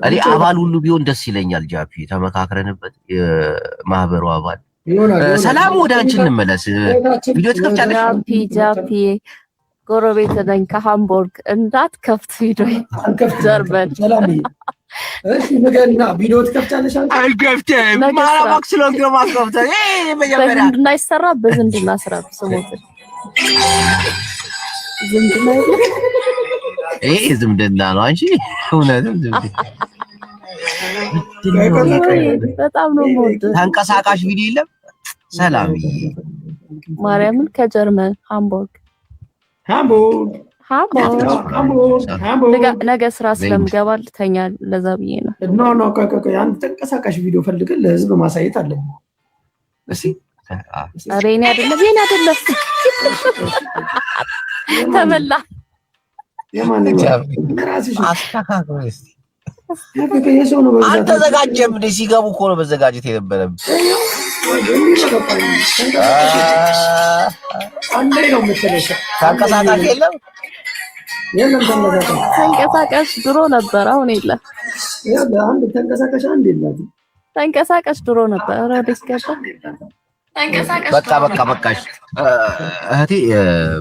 እኔ አባል ሁሉ ቢሆን ደስ ይለኛል ጃፒ ተመካክረንበት የማህበሩ አባል ሰላም ወደ አንቺ እንመለስ ቪዲዮ ትከፍቻለሽ ጃፒ ጎረቤት ነኝ ከሃምቡርግ እንዳትከፍት ቪዲዮ ጀርመን ሰላም እሺ ነገና ቪዲዮ ትከፍቻለሽ አንተ አልከፍተም ማራማክስ ለገማ ከፍተ መጀመሪያ ዝምድና ይሰራ በዝምድና ስራ ስሞት ዝምድና ዝምድና ነው አንቺ እውነትም ዝምድና በጣም ነው ሞድ ተንቀሳቃሽ ቪዲዮ የለም ሰላም ማርያምን ከጀርመን ሃምቡርግ ነገ ስራ ስለምገባ ልተኛ ለዛ ብዬ ነው ኖ አንድ ተንቀሳቃሽ ቪዲዮ ፈልገን ለህዝብ ማሳየት አለብን እሺ አሬኔ አይደለም ተበላ አልተዘጋጀም እንደ ሲገቡ እኮ ነው መዘጋጀት የነበረብን አንዴ ነው የምትለሽ ተንቀሳቃሽ የለም ተንቀሳቃሽ ድሮ ነበር አሁን የለም አንድ ተንቀሳቃሽ አንድ የለም ተንቀሳቃሽ ድሮ ነበር አዲስ ገባ በቃሽ እህቴ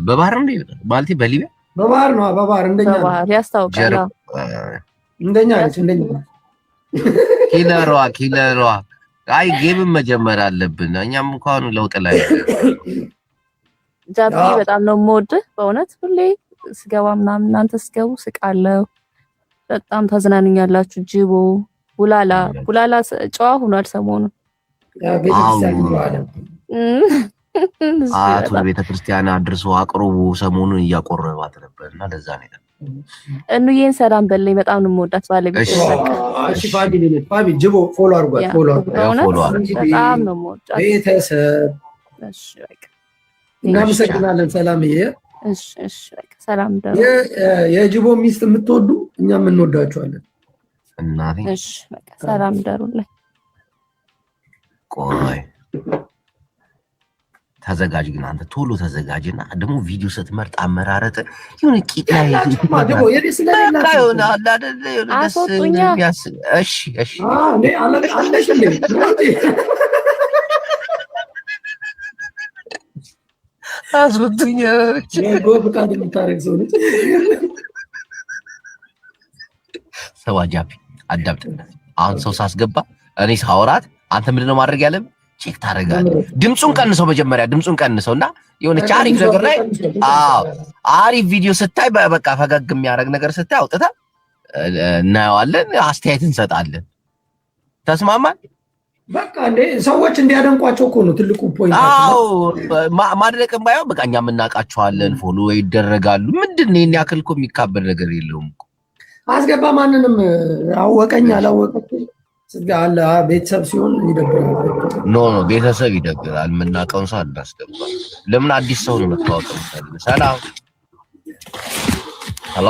በባህር እንደ ማለቴ በሊቢያ በባህር ነው በባህር እንደኛ ያስታውቃል እንደኛ ኪለሯ አይ ጌም መጀመር አለብን እኛም እንኳን ለውጥ ላይ ጃፒ በጣም ነው የምወድህ በእውነት ሁሌ ስገባ ምናምን እናንተ ስገቡ ስቃለሁ በጣም ታዝናኑኛላችሁ ጅቦ ቡላላ ጨዋ ሆኗል ሰሞኑን አቶ ቤተክርስቲያን አድርሶ አቅርቡ ሰሞኑን እያቆረባት ነበርና ለዛ ነው እንዬን ሰላም በለኝ በጣም ነው የምወዳት ባለቤት እሺ ፋሚሊ ጅቦ ፎሎ አድርጓት በጣም ነው የምወዳት ቤተሰብ እሺ በቃ እናመሰግናለን ሰላምዬ። እሺ እሺ በቃ ሰላም ደሩ። የጅቦ ሚስት የምትወዱ እኛም እንወዳችኋለን። እናቴ እሺ በቃ ሰላም ደሩልኝ። ቆይ ተዘጋጅ ግን አንተ ቶሎ ተዘጋጅና ደግሞ ቪዲዮ ስትመርጥ አመራረጥ የሆነ ቂጥ ላይ ማደቦ የሪስለላ ታዩና አላደለ ደስ የሚያስ እሺ እሺ እንዴ አለሽልኝ አስሩትኛ ብቃት የምታረግ ሰው ነች። ሰዋጃቢ አዳምጥ። አሁን ሰው ሳስገባ እኔ ሳወራት አንተ ምንድነው ማድረግ ያለብህ? ቼክ ታደርጋለህ። ድምጹን ቀንሰው መጀመሪያ ድምጹን ቀንሰውና የሆነች አሪፍ ነገር ላይ አሪፍ ቪዲዮ ስታይ በቃ ፈገግ የሚያደርግ ነገር ስታይ አውጥተህ እናየዋለን፣ አስተያየት እንሰጣለን። ተስማማን? በቃ እንደ ሰዎች እንዲያደንቋቸው እኮ ነው ትልቁ ፖይንት። አዎ ማድረቅም ባይሆን በቃ እኛ የምናውቃቸዋለን፣ ፎሎ ይደረጋሉ። ምንድን ነው ያክል እኮ የሚካበድ ነገር የለውም እኮ። አስገባ ማንንም አወቀኝ አላወቀኝ አለ ቤተሰብ ሲሆን ይደብራል። ኖ ቤተሰብ ይደብራል። የምናውቀውን ሰው አናስገባ። ለምን አዲስ ሰው ነው መታወቅ የምፈልግ። ሰላም ሄሎ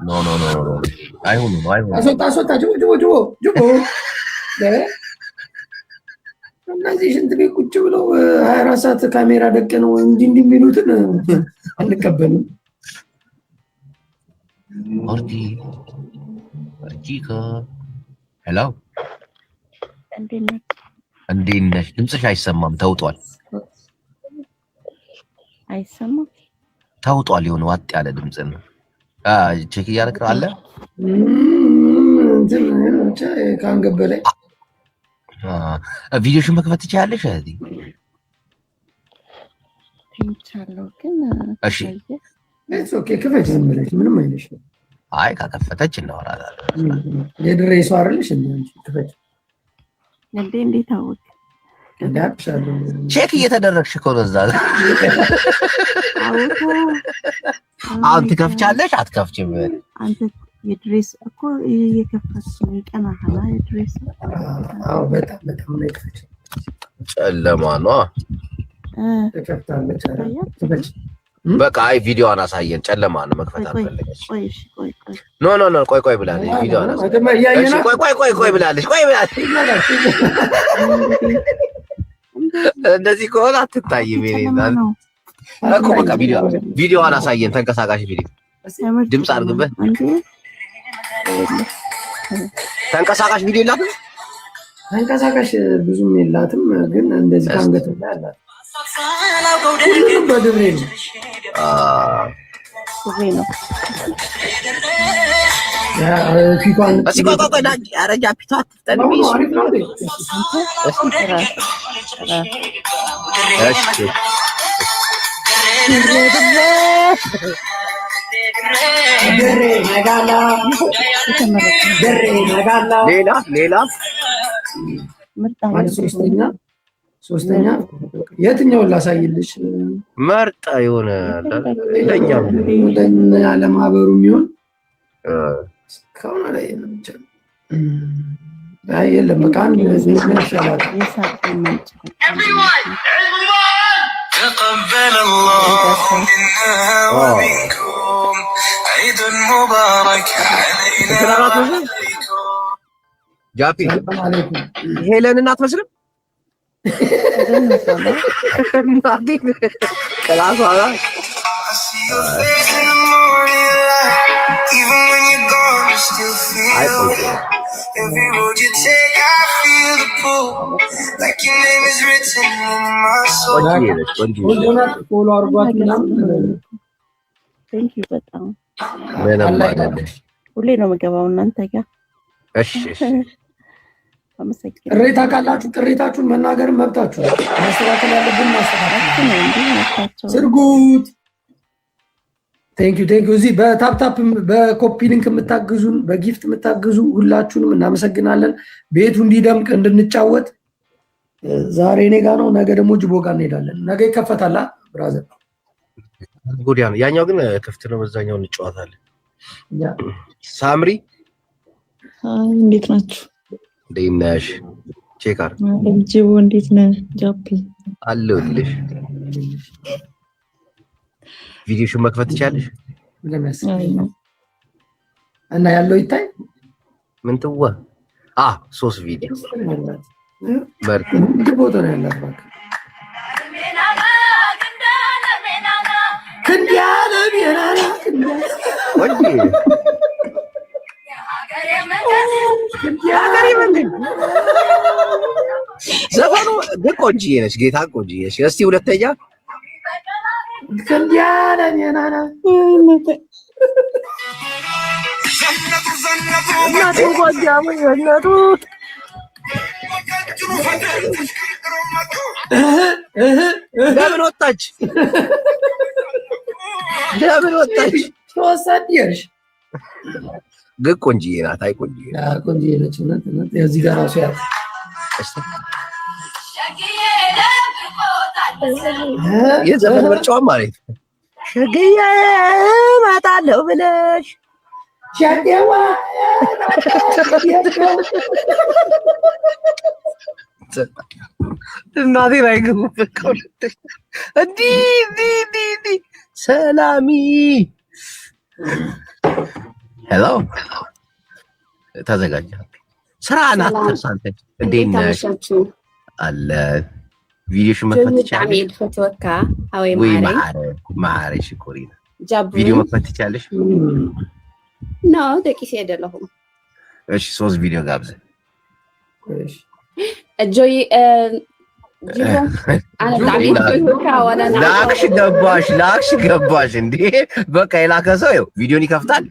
ኖ አይሁንም። አስወጣ ጅቦ እነዚህ ሽንት ቤት ቁጭ ብለው 24 ሰዓት ካሜራ ደቅነው እንዲህ የሚሉትን አንቀበልም። ሄሎ እንዴት ነሽ? ድምፅሽ አይሰማም፣ ተውጧል። አይሰማም፣ ተውጧል። የሆነ ዋጥ ያለ ድምፅ ነው። ቼክ እያደረግህ አለ ከአንገት በላይ ቪዲዮሽን መክፈት ትችያለሽ? እሺ ኦኬ፣ ክፈች ዝም ብለሽ ምንም አይልሽም። አይ ከከፈተች እናወራለን። የድሬ ሰው አይደለሽ እንዴ? ክፈች እንዴት አወቅ? ቼክ እየተደረግሽ እኮ ነው እዛ። አሁን ትከፍቻለሽ አትከፍችም? አንተ የድሬስ እኮ እየከፈትሽ ነው ይቀናሃል። የድሬስ አዎ በጣም ነው የከፈች። ጨለማ ነው ተከፍታለች። ክፈች በቃ አይ ቪዲዮዋን አሳየን። ጨለማ ነው መክፈት አልፈለገች። ኖ ቆይ ብላለች። ቪዲዮዋን አሳየን። ቆይ ብላለች። እንደዚህ ከሆነ አትታይም። እኮ በቃ ቪዲዮዋን አሳየን። ተንቀሳቃሽ ቪዲዮ ድምፅ አድርግበት። ተንቀሳቃሽ ቪዲዮ የላትም። ተንቀሳቃሽ ብዙም የላትም፣ ግን እንደዚህ ካንገት ላይ አላት። ሁሉም በድሬ ነው። ፊቷን አረጃ ፊቷ አትፍጠን። ሌላ ሶስተኛ የትኛውን ላሳይልሽ? መርጣ የሆነ ለማህበሩ የሚሆን ከሆነ ላይ የለም። በቃ አንድ ይሻላል። تقبل الله منا ومنكم عيد مبارك علينا. ጃፒ ሄለንን አትመስልም? Every road you take, I feel the pull. Like your name is written in my soul. ፎሎ አድርጓት ምናምን። ቴንክ ዩ በጣም ሁሌ ነው የምገባው እናንተ ጋር። እሺ ቅሬታ ካላችሁ ቅሬታችሁን መናገር መብታችሁ። ማስተካከል ያለብን ማስተካከል። ስርጉት ቴንክ ዩ እዚህ በታፕታፕ በኮፒ ሊንክ የምታግዙን በጊፍት የምታግዙ ሁላችሁንም እናመሰግናለን። ቤቱ እንዲደምቅ እንድንጫወት ዛሬ እኔ ጋር ነው፣ ነገ ደግሞ ጅቦ ጋር እንሄዳለን። ነገ ይከፈታል ብራዘር። ጉዲያ ነው ያኛው ግን ክፍት ነው። በዛኛው እንጫወታለን። ሳምሪ እንዴት ናችሁ? እንዴት ነሽ? ቼክ አድርግ። ጅቦ እንዴት ነህ ጃፒ? አለሁልሽ። ቪዲዮሽን መክፈት ትችያለሽ? እና ያለው ይታይ ምን ትዋ 3 ቪዲዮ መርጥ ቦታ ነው ያላት ባክ ክንዲያለ ቢራራ ዘፈኑ ቆንጆዬ ነች። ጌታ ቆንጆዬ ነች። እስቲ ሁለተኛ ክንዲያለ ቢራራ እናቱ ጎጃሙ እናቱ ለምን ወጣች? ለምን ወጣች? ተወሳዲያሽ ግን ቆንጆዬ ናት። አይ ቆንጆዬ ናት። ቆንጆዬ ነች። እውነት እዚህ ጋር ራሱ ያለ የዘፈን ምርጫዋ ማለት ሸግዬ እመጣለሁ ብለሽ ሸግዋ እናቴ ላይ ገቡ እንዲህ ሰላሚ ሄሎ ተዘጋጀ ስራ ናት። ተሳንተ እንዴት ነሽ? አለ ቪዲዮሽን መክፈት ይቻላል? ወይ ማሬ ሽኮሪና ቪዲዮ መክፈት ይቻላል? ነው ደቂስ አይደለሁም። እሺ 3 ቪዲዮ ጋብዘ እሺ ጆይ ጂቦ ላክሽ ገባሽ እንዴ? በቃ የላከ ሰው ይኸው ቪዲዮን ይከፍታል።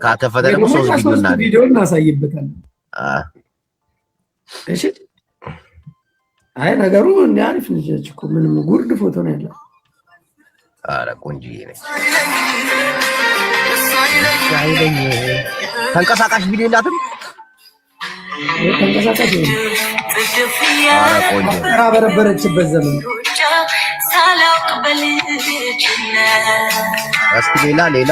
ካከፈተ ደግሞ 3 ቪዲዮ እናሳይበታለን። እሺ አይ ነገሩ እንደ አሪፍ ልጅ እኮ ምንም ጉርድ ፎቶ ነው ያለው። ኧረ ቆንጆዬ ነች። ተንቀሳቃሽ ቪዲዮ የላትም? ተንቀሳቃሽ ነው። ኧረ ቆንጆ በረበረችበት ዘመን እስኪ ሌላ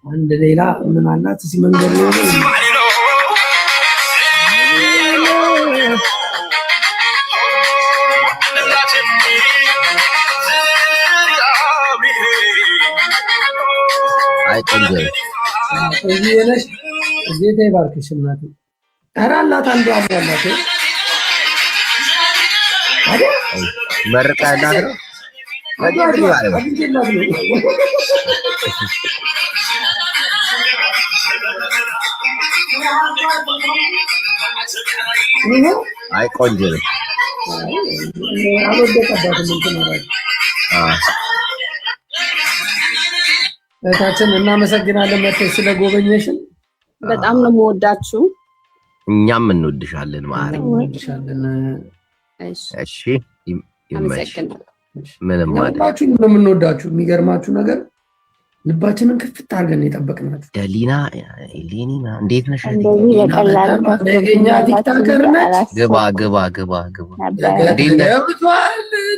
አንድ ሌላ ምን አላት? እዚህ መንገድ ነው አይ ቆንጆ እዚህ የነሽ ጌታ ይባርክሽ እናቴ። ኧረ አላት አንዱ አላት አይደል? መርቃ ያላት ነው አይ ቆንጆ ነው። እታችን እናመሰግናለን መጥተሽ ስለጎበኘሽን። በጣም ነው የምወዳችሁ። እኛም እንወድሻለን ማለት ነው። እንወድሻለን። እሺ ይመሽ ምንም ማለት ነው የምንወዳችሁ። የሚገርማችሁ ነገር ልባችንን ክፍት አድርገን የጠበቅናችሁ። ደሊና ሌኒና እንዴት ነሽ? ነገኛ ቲክታከር ነች። ግባ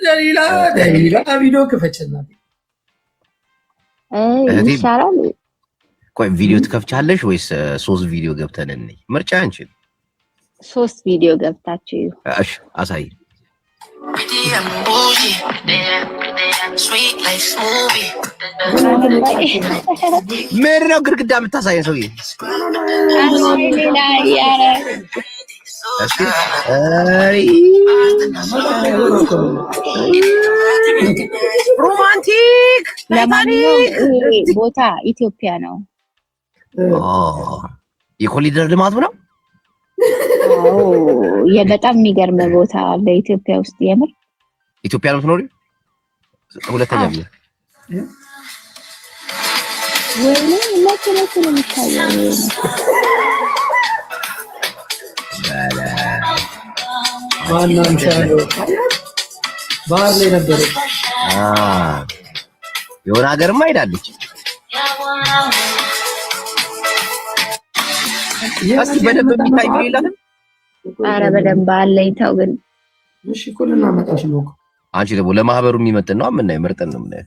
ደሊላ ቪዲዮ ክፈችናት ይሻላል። ቆይ ቪዲዮ ትከፍቻለሽ ወይስ 3 ቪዲዮ ገብተን እንይ? ምርጫ አንቺን 3 ቪዲዮ ገብታችሁ እሺ አሳይ። ምን ነው ግድግዳ የምታሳየን ሰውዬ? ሮማንቲክ ለማንኛውም ቦታ ኢትዮጵያ ነው። የኮሪደር ልማቱ ነው። በጣም የሚገርም ቦታ አለ ኢትዮጵያ ውስጥ። የምር ኢትዮጵያ ነው የምትኖሪው? ሁለተኛ ቢሆን ወይኔ መቼ ነው የሚታየው? ማናም ሻለው ባህር ላይ ነበር። የሆነ ሀገርማ ሄዳለች። እስኪ በደንብ የሚታይ ቪዲዮ የላትም? ኧረ በደንብ አለኝ። ተው ግን እሺ እኮ ልናመጣሽ ነው። አንቺ ደግሞ ለማህበሩ የሚመጥን ነው የምናየው፣ መርጠን ነው የምናየው።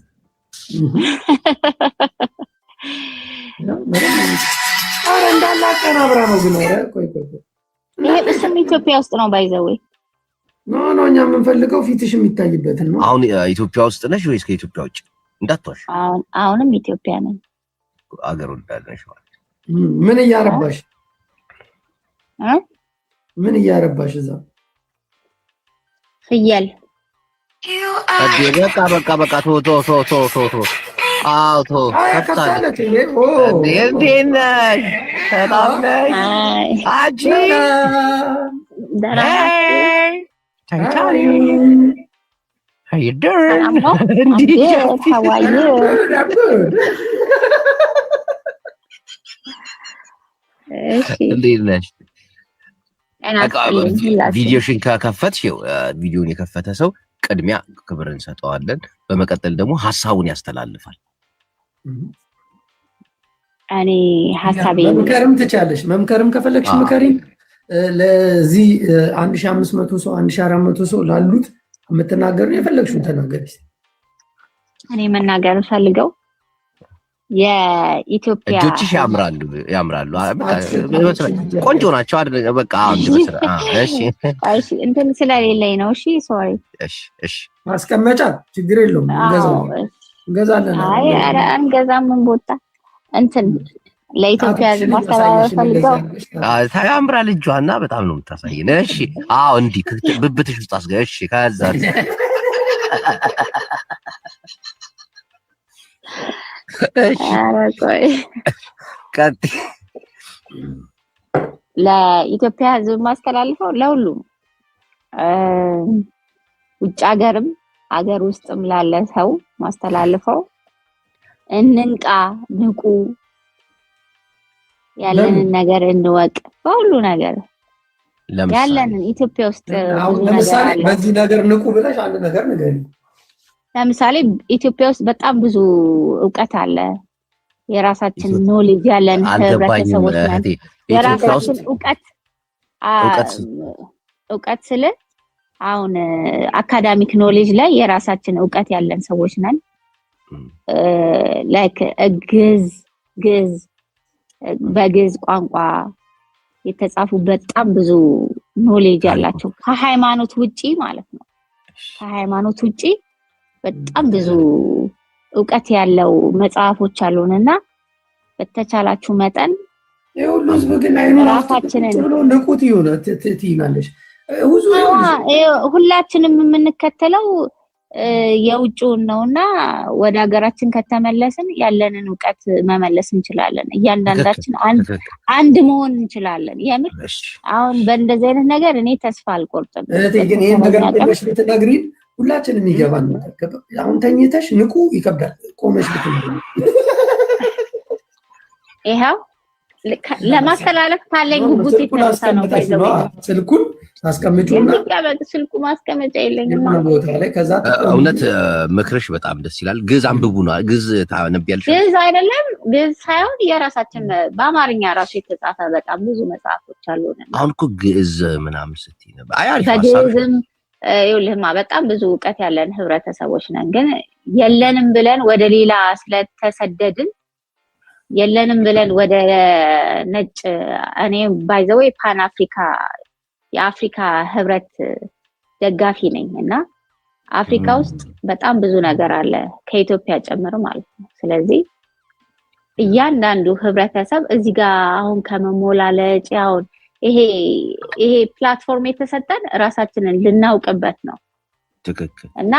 ኧረ እንዳላቀናብራ ነው ግን። ኧረ ቆይ ይሄ እሱም ኢትዮጵያ ውስጥ ነው ባይዘው ኖ እኛ የምንፈልገው ፊትሽ የሚታይበት ነው። አሁን ኢትዮጵያ ውስጥ ነሽ ወይስ ከኢትዮጵያ ውጭ? እንዳትዋሽ። አሁንም ኢትዮጵያ ነኝ። አገር ወዳለሽ ማለት ምን እያረባሽ ምን እያረባሽ እዛ ፍየል በቃ ቶ አውቶ ከፍታለች እንዴ ነሽ? ሰላም ነሽ? አጂ How you doing? I'm good. How are you? እንዴት ነሽ? ቪዲዮሽን ከከፈትሽው ቪዲዮን የከፈተ ሰው ቅድሚያ ክብር እንሰጠዋለን። በመቀጠል ደግሞ ሐሳቡን ያስተላልፋል። እኔ ሐሳቤ መምከርም ትቻለሽ። መምከርም ከፈለግሽ ምከሪኝ። ለዚህ 1500 ሰው 1400 ሰው ላሉት የምትናገሩ የፈለግሽውን ተናገሪ። እኔ መናገር ፈልገው የኢትዮጵያ እጆችሽ ያምራሉ። ቆንጆ ናቸው አይደል? በቃ አንድ እሺ እንትን ስለሌለኝ ነው። እሺ ሶሪ። እሺ ማስቀመጫ ችግር የለውም እንገዛለን። አይ ኧረ አንገዛም። ምን ቦታ እንትን ለኢትዮጵያ ማስተባበር ፈልገው ያምራል እጇና በጣም ነው የምታሳየን። እሺ አዎ እንዲህ ብብትሽ ውስጥ አስገ እሺ ከዛ ለኢትዮጵያ ሕዝብ ማስተላልፈው ለሁሉም ውጭ ሀገርም ሀገር ውስጥም ላለ ሰው ማስተላልፈው እንንቃ፣ ንቁ፣ ያለንን ነገር እንወቅ። በሁሉ ነገር ያለንን ኢትዮጵያ ውስጥ ለምሳሌ በዚህ ነገር ንቁ ብለሽ አንድ ነገር ንገሪ። ለምሳሌ ኢትዮጵያ ውስጥ በጣም ብዙ እውቀት አለ። የራሳችን ኖሌጅ ያለን ህብረተሰቦች ነን። የራሳችን እውቀት ስለ አሁን አካዳሚክ ኖሌጅ ላይ የራሳችን እውቀት ያለን ሰዎች ነን። ላይክ ግዕዝ በግዕዝ ቋንቋ የተጻፉ በጣም ብዙ ኖሌጅ ያላቸው ከሃይማኖት ውጪ ማለት ነው። ከሃይማኖት ውጪ በጣም ብዙ እውቀት ያለው መጽሐፎች አሉንና በተቻላችሁ መጠን የሁሉ ህዝብ ግን ራሳችንን ንቁት ይሆነ ትይናለሽ። ሁላችንም የምንከተለው የውጭውን ነውና ወደ ሀገራችን ከተመለስን ያለንን እውቀት መመለስ እንችላለን። እያንዳንዳችን አንድ መሆን እንችላለን። የምር አሁን በእንደዚህ አይነት ነገር እኔ ተስፋ አልቆርጥም። ግን ይሄን ነገር ብትነግሪን ሁላችንም ይገባል። አሁን ተኝተሽ ንቁ ይከብዳል። ቆመሽ ብትነግሪን ይሄው ለማስተላለፍ ካለኝ ጉጉት የተነሳ ነው። ስልኩን አስቀምጪውና ስልኩ ማስቀመጫ የለኝም ቦታ ላይ ከዛ እውነት ምክርሽ በጣም ደስ ይላል። ግዕዝ አንብቡ ነው። ግዕዝ ታነቢያለሽ? ግዕዝ አይደለም ግዕዝ ሳይሆን የራሳችን በአማርኛ ራሱ የተጻፈ በጣም ብዙ መጽሐፎች አሉ። አሁን እኮ ግዕዝ ምናምን ስትይ ነበር። አይ አሪፍ ግዕዝም ይኸውልህማ በጣም ብዙ እውቀት ያለን ህብረተሰቦች ነን። ግን የለንም ብለን ወደ ሌላ ስለተሰደድን የለንም ብለን ወደ ነጭ እኔ ባይዘው ፓን አፍሪካ የአፍሪካ ህብረት ደጋፊ ነኝ እና አፍሪካ ውስጥ በጣም ብዙ ነገር አለ ከኢትዮጵያ ጨምሮ ማለት ነው። ስለዚህ እያንዳንዱ ህብረተሰብ እዚህ ጋር አሁን ከመሞላለጭ አሁን ይሄ ፕላትፎርም የተሰጠን ራሳችንን ልናውቅበት ነው። ትክክል። እና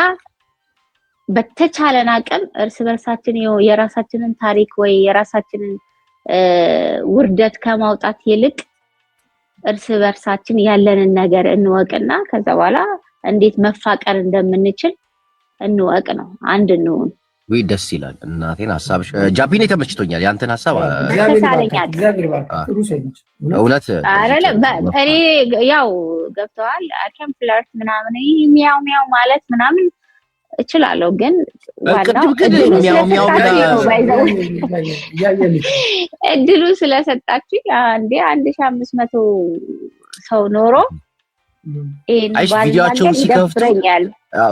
በተቻለን አቅም እርስ በርሳችን የራሳችንን ታሪክ ወይ የራሳችንን ውርደት ከማውጣት ይልቅ እርስ በርሳችን ያለንን ነገር እንወቅና ከዛ በኋላ እንዴት መፋቀር እንደምንችል እንወቅ ነው። አንድ እንሁን። ወይ ደስ ይላል። እናቴን ሐሳብሽ ጃፒኔ ተመችቶኛል። ያንተን ሐሳብ እውነት አረለ እኔ ያው ገብተዋል አከም ፍለርት ምናምን ሚያው ሚያው ማለት ምናምን እችላለሁ ግን ዋናው እድሉ ስለሰጣችሁ አንዴ 1500 ሰው ኖሮ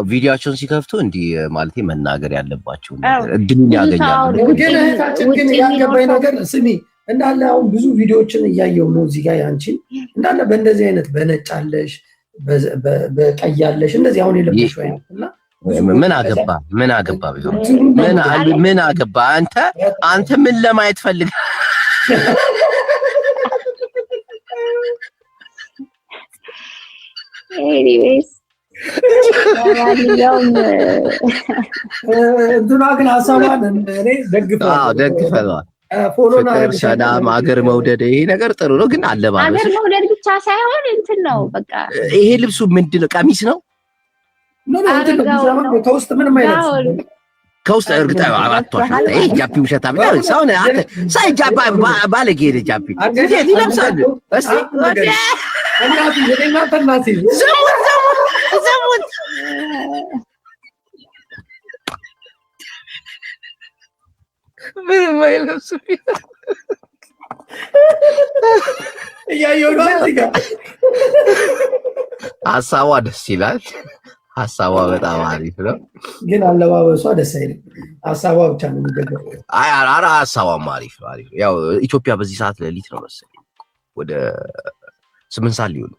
ቪዲዮአቸውን ሲከፍቱ እንዲህ ማለት መናገር ያለባቸው እድሉን ያገኛሉ። ግን ያልገባኝ ነገር ስሚ እንዳለ አሁን ብዙ ቪዲዮዎችን እያየው ነው እዚህ ጋር ያንቺን እንዳለ በእንደዚህ አይነት በነጭ አለሽ በቀይ አለሽ እንደዚህ አሁን የለበሽው አይነትና ምን አገባ ቢሆን ምን አገባ አንተ ምን ለማየት ፈልጋ ኤኒዌይስ እንትና ግን ሀሳቧን እኔ ደግፋለሁ ፎሎና ሰላም አገር መውደድ ይሄ ነገር ጥሩ ነው ግን አለባበስ አገር መውደድ ብቻ ሳይሆን እንትን ነው በቃ ይሄ ልብሱ ምንድነው ቀሚስ ነው ከውስጥ ምንም አይለብስም ከውስጥ እርግጥ አባቷሽ ይሄ ጃፒ ውሸታ ብቻ ሰውን ሳይ ጃፓ ባለጌ ጃፒ እንዴት ይለብሳል እስቲ እናቱ የኔናት እናት ዘሙት ምን ማይለብሱ ያየው ነው እዚጋ ሀሳቧ ደስ ይላል ሀሳቧ በጣም አሪፍ ነው ግን አለባበሷ ደስ አይልም ሀሳቧ ብቻ ነው የሚገርመው አራ ሀሳቧም አሪፍ ያው ኢትዮጵያ በዚህ ሰዓት ሌሊት ነው መሰለኝ ወደ 8 ሰዓት ሊሆን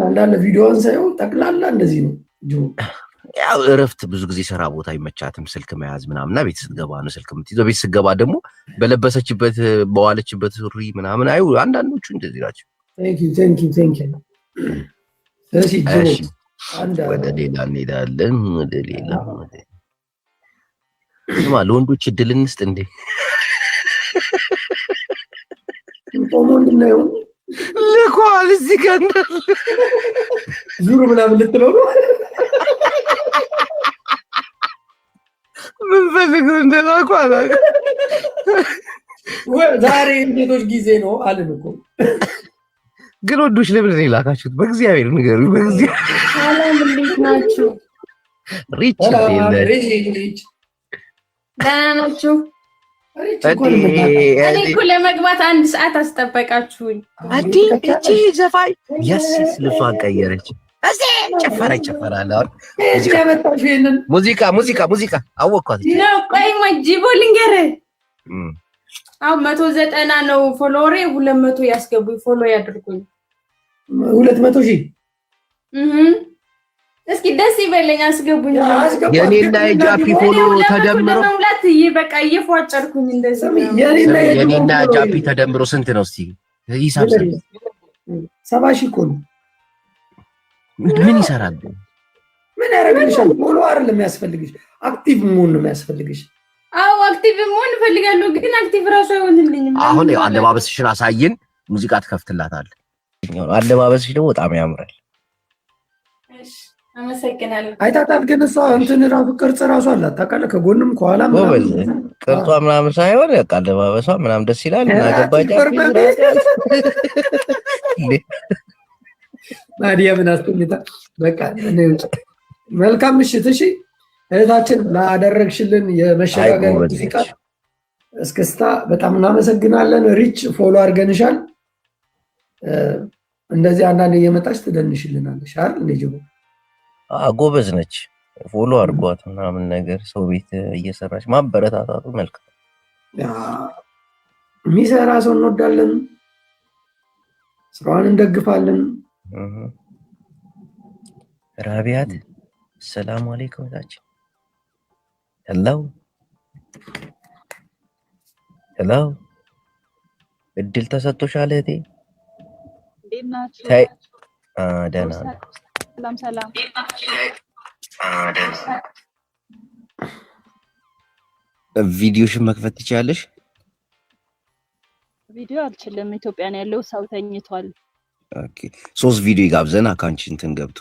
አንዳንድ ቪዲዮውን ሳይሆን ጠቅላላ እንደዚህ ነው ያው እረፍት ብዙ ጊዜ ስራ ቦታ ይመቻትም ስልክ መያዝ ምናምንና ቤት ስትገባ ነው ስልክ የምትይዘው ቤት ስትገባ ደግሞ በለበሰችበት በዋለችበት ሱሪ ምናምን አዩ አንዳንዶቹ እንደዚህ ናቸው ቴንክ ዩ እሺ ወደ ሌላ እንሄዳለን ወደ ሌላ ለወንዶች እድል እንስጥ እንዴ ቆሞ እንድናየው ልኳል እዚህ ጋር ዙሩ ምናምን ልትለው ነው ምን ፈልገው እንደላኩ አላውቅም ዛሬ እንዴቶች ጊዜ ነው አልን እኮ ግን ወንዶች ለምን ነው የላካችሁት በእግዚአብሔር ንገሩኝ በእግዚአብሔር ሰላም እንዴት ናችሁ ሪች ደህና ናችሁ እኔ እኮ ለመግባት 1 ሰዓት አስጠበቃችሁኝ እቺ ዘፋኝ የስ ልሷን ቀየረች እዚህ ጨፈራለሁ ሙዚቃ አወቅኳት ነው ቆይ ማጂቦ ልንገር አው 190 ነው ፎሎወሬ 200 ያስገቡኝ ፎሎ ያድርጉኝ 200,000 እስኪ ደስ ይበለኝ አስገቡኝ የኔና የጃፒ ፎሎ ተደምሮ ለማምላት በቃ እየፏጨርኩኝ እንደዚህ የኔና ጃፒ ተደምሮ ስንት ነው እስቲ ሂሳብ 70,000 እኮ ነው ምን ይሰራል ምን ያረጋልሻል ፎሎ አይደለም የሚያስፈልግሽ አክቲቭ መሆን ነው የሚያስፈልግሽ አው አክቲቭ መሆን ፈልጋለሁ ግን አክቲቭ ራሱ አይሆንልኝም አሁን አለባበስሽን አሳየን ሙዚቃ ትከፍትላታል አለባበስሽ ደግሞ በጣም ያምራል እሺ አመሰግናለሁ አይታታል ግን እሷ እንትን ራሱ ቅርጽ ራሱ አላት ታውቃለህ ከጎንም ከኋላም ቅርጿ ምናምን ሳይሆን በቃ አለባበሷ ምናምን ደስ ይላል እና ገባጃ ማዲያ ምን አስተኝታ በቃ መልካም ምሽት እሺ እህታችን ላደረግሽልን የመሸጋገር ሙዚቃ እስክስታ በጣም እናመሰግናለን ሪች ፎሎ አድርገንሻል እንደዚህ አንዳንዴ እየመጣች ትደንሽልናለሽ አይደል ልጅው ጎበዝ ነች ፎሎ አድርጓት ምናምን ነገር ሰው ቤት እየሰራች ማበረታታቱ መልካም የሚሰራ ሰው እንወዳለን ስራዋን እንደግፋለን ራቢያት ሰላም አለይኩም ታች ሄሎ እድል ተሰጥቶሻል እህቴ ታይ ደህና ሰላም ቪዲዮሽን መክፈት ትችያለሽ ቪዲዮ አልችልም ኢትዮጵያ ነው ያለው ሰው ተኝቷል ኦኬ 3 ቪዲዮ ይጋብዘና አካውንትሽ እንትን ገብቶ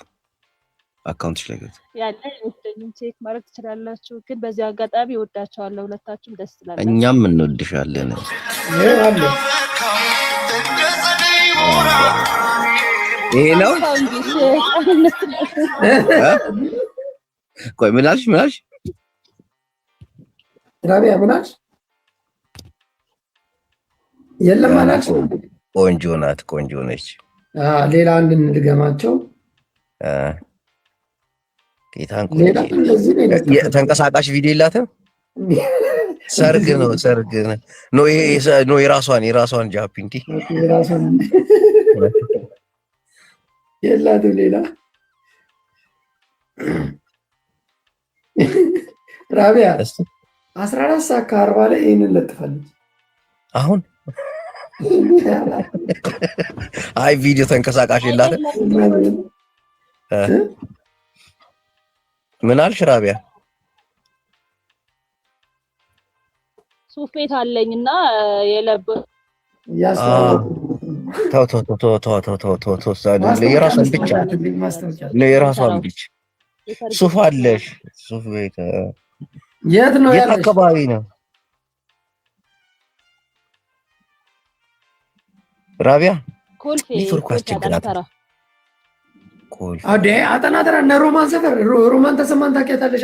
አካውንትሽ ላይ ገብቶ ያለ ወደኝም ቼክ ማድረግ ትችላላችሁ ግን በዚህ አጋጣሚ ወዳቻለሁ ሁለታችሁም ደስ ይላል እኛም እንወድሻለን ይሄ ነው ቆይ ምን አልሽ ራቢያ ምን አልሽ የለም አላልሽ ቆንጆ ነች ሌላ አንድ እንድገማቸው ጌታን ተንቀሳቃሽ ቪዲዮ የላትም ሰርግ ነው ይሄ ነው የራሷን ጃፒ እንዴ የላትም ሌላ ራቢያ 14 ሰዓት ከ40 ላይ ይሄንን ለጥፋለች። አሁን አይ ቪዲዮ ተንቀሳቃሽ የላትም። ምን አልሽ ራቢያ? ሱፍ ቤት አለኝና የለበስ የራሷን ብቻ ሱፍ አለሽ? ሱፍ ቤት የት ነው? የት አካባቢ ነው ራቢያ? ኔትወርክ አስቸግራታል። አዴ አጠናተራ እነ ሮማን ሰፈር ሮማን ተሰማን ታውቂያታለሽ?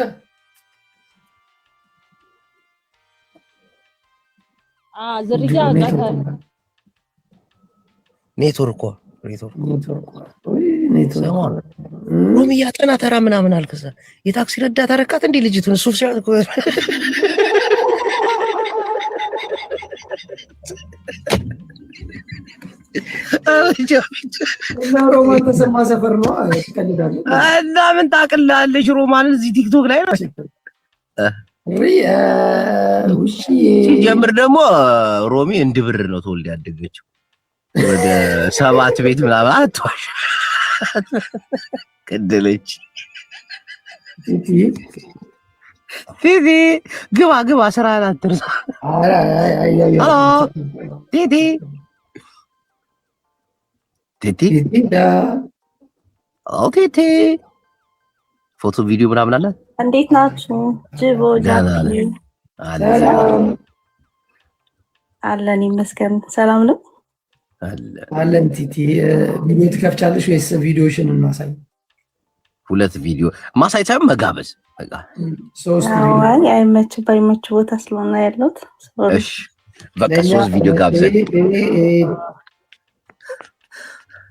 ዝርያ ኔትወርክ ሮሚ ያጠና ተራ ምናምን አልከዛ የታክሲ ረዳት አረካት እንዴ ልጅቱን ሱፍ ሲያት ሮማን ተሰማ ሰፈር ነው ትቀልዳለህ እና ምን ታውቅላለሽ? ሮማን እዚህ ቲክቶክ ላይ ነው ሲጀምር ደግሞ ሮሚ እንድብር ነው ተወልዳ ያደገችው ወደ 7 ቤት ምናምን አትዋሽ ቀደለች። ቲቲ ግባ ስራ አትርሳ። ቲቲ ኦኬ ፎቶ ቪዲዮ ምናምን አለ። እንዴት ናችሁ? ጅቦ ጃፒ አለን ይመስገን። ሰላም ነው አለን። ቲቲ ቪዲዮ ትከፍቻለሽ ወይስ ቪዲዮሽን እናሳይ? 2 ቪዲዮ ማሳየት ሳይሆን መጋበዝ በቃ 3 ቪዲዮ። አይ አይመች ባይመች ቦታ ስለሆነ ያለሁት። እሺ በቃ 3 ቪዲዮ ጋብዘን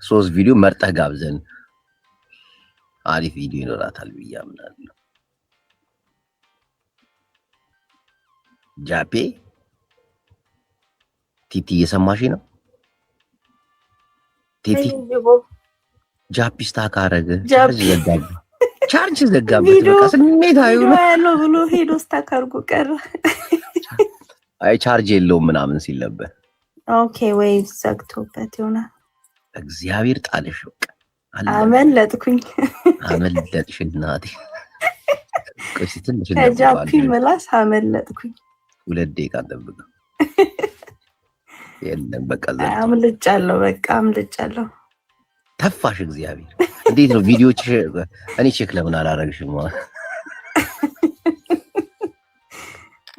3 ቪዲዮ መርጠህ ጋብዘን አሪፍ ቪዲዮ ይኖራታል ብዬ አምናለሁ። ጃፔ ቲቲ እየሰማሽ ነው? ቲቲ ጃፒ ስታክ አደረገ። ቻርጅ ዘጋበት። በቃ ስሜታዊ ነው ያለው ብሎ ሄዶ ስታክ አድርጎ ቀረ። አይ ቻርጅ የለውም ምናምን ሲል ነበር። ኦኬ ወይ ዘግቶበት ይሆናል። እግዚአብሔር ጣለሽ። በቃ አመለጥኩኝ። አመለጥሽ እናቴ። ቆይ ትንሽ ከጃፒ ምላስ አመለጥኩኝ። 2 ደቂቃ ጠብቀ። የለም በቃ አምልጫለሁ። በቃ አምልጫለሁ። ተፋሽ እግዚአብሔር። እንዴት ነው ቪዲዮች? እኔ ቼክ ለምን አላረግሽም?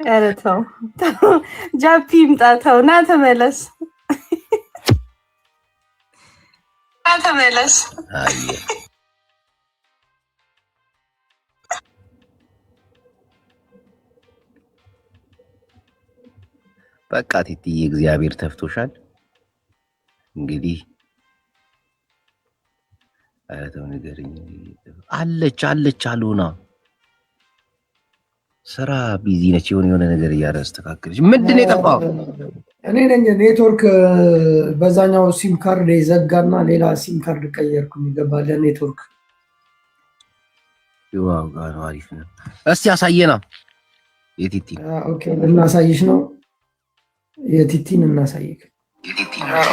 ኧረ ተው ጃፒ ይምጣ። ተው ና ተመለስ። አይ በቃ ቲቲ እግዚአብሔር ተፍቶሻል። እንግዲህ አያተው ንገረኝ። አለች አሉና ስራ ቢዚ ነች። የሆነ ነገር እያስተካከለች። ምንድን ነው የጠፋው? እኔ ነኝ ኔትወርክ በዛኛው ሲም ካርድ ዘጋና ሌላ ሲም ካርድ ቀየርኩኝ። ይገባል ኔትወርክ ይዋው ጋር አሪፍ ነው። እስቲ አሳየና የቲቲ ኦኬ እናሳይሽ ነው። የቲቲን እናሳይክ።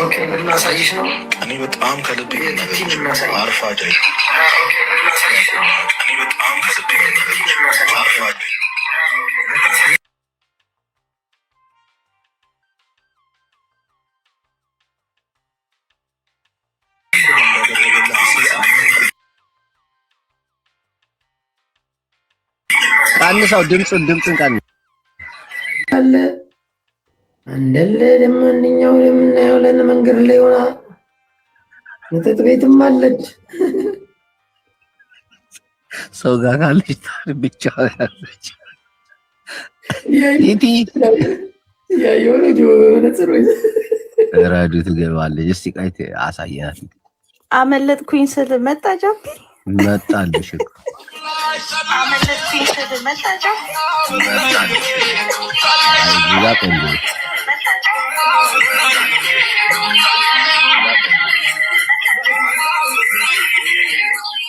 ኦኬ እናሳይሽ ነው። እኔ በጣም ከልብ የቲቲን እናሳይ አርፋጅ እኔ በጣም ከልብ አርፋጅ ቀንሰው ድምፁን ቀንስ አለ እንደለ ለማንኛው የምናየው ለመንገድ ላይ ሆና መጠጥ ቤትም አለች። ሰው ጋር ካለች ብቻ ያለች ቲቲ የሆነ ጽሩ ራዱ ትገባለች። እስቲ ቃይት አሳየናት። አመለጥኩኝ ስል መጣ ጃፒ መጣልሽ እኮ አመለጥኩኝ ስል መጣ ጃፒ መጣልሽ። አይዛ ቆንጆ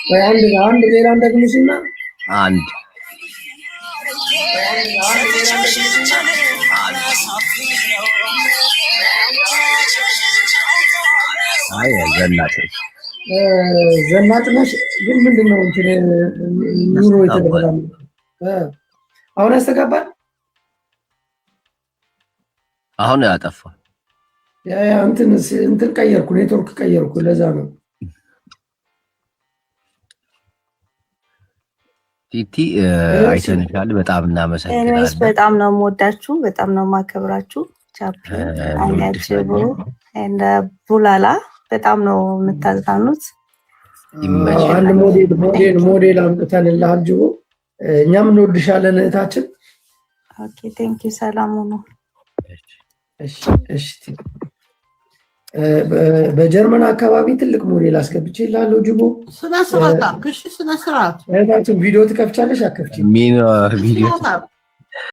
አንድ ሌላ እንደግምሽና አንድ አይ ዘናጭ ነሽ ግን ምንድነው እንትን ኑሮ የተደረገው አሁን ያስተጋባል አሁን ያጠፋ ያ እንትን ቀየርኩ ኔትወርክ ቀየርኩ ለዛ ነው ቲቲ አይተንሻል በጣም እናመሰግናለን እኔስ በጣም ነው የምወዳችሁ በጣም ነው የማከብራችሁ ቻፒ አንያችቡ እንደ ቡላላ በጣም ነው የምታዝናኑት አንድ ሞዴል አምጥተንልሃል ጅቦ እኛም እንወድሻለን እህታችን ኦኬ ቴንክ ዩ ሰላም ሁኑ እሺ በጀርመን አካባቢ ትልቅ ሞዴል አስገብቼ ይላለው ጅቦ ስነ ስርዓት እሺ ስነ ስርዓት እህታችን ቪዲዮ ትከፍቻለሽ አከፍቺ ቪዲዮ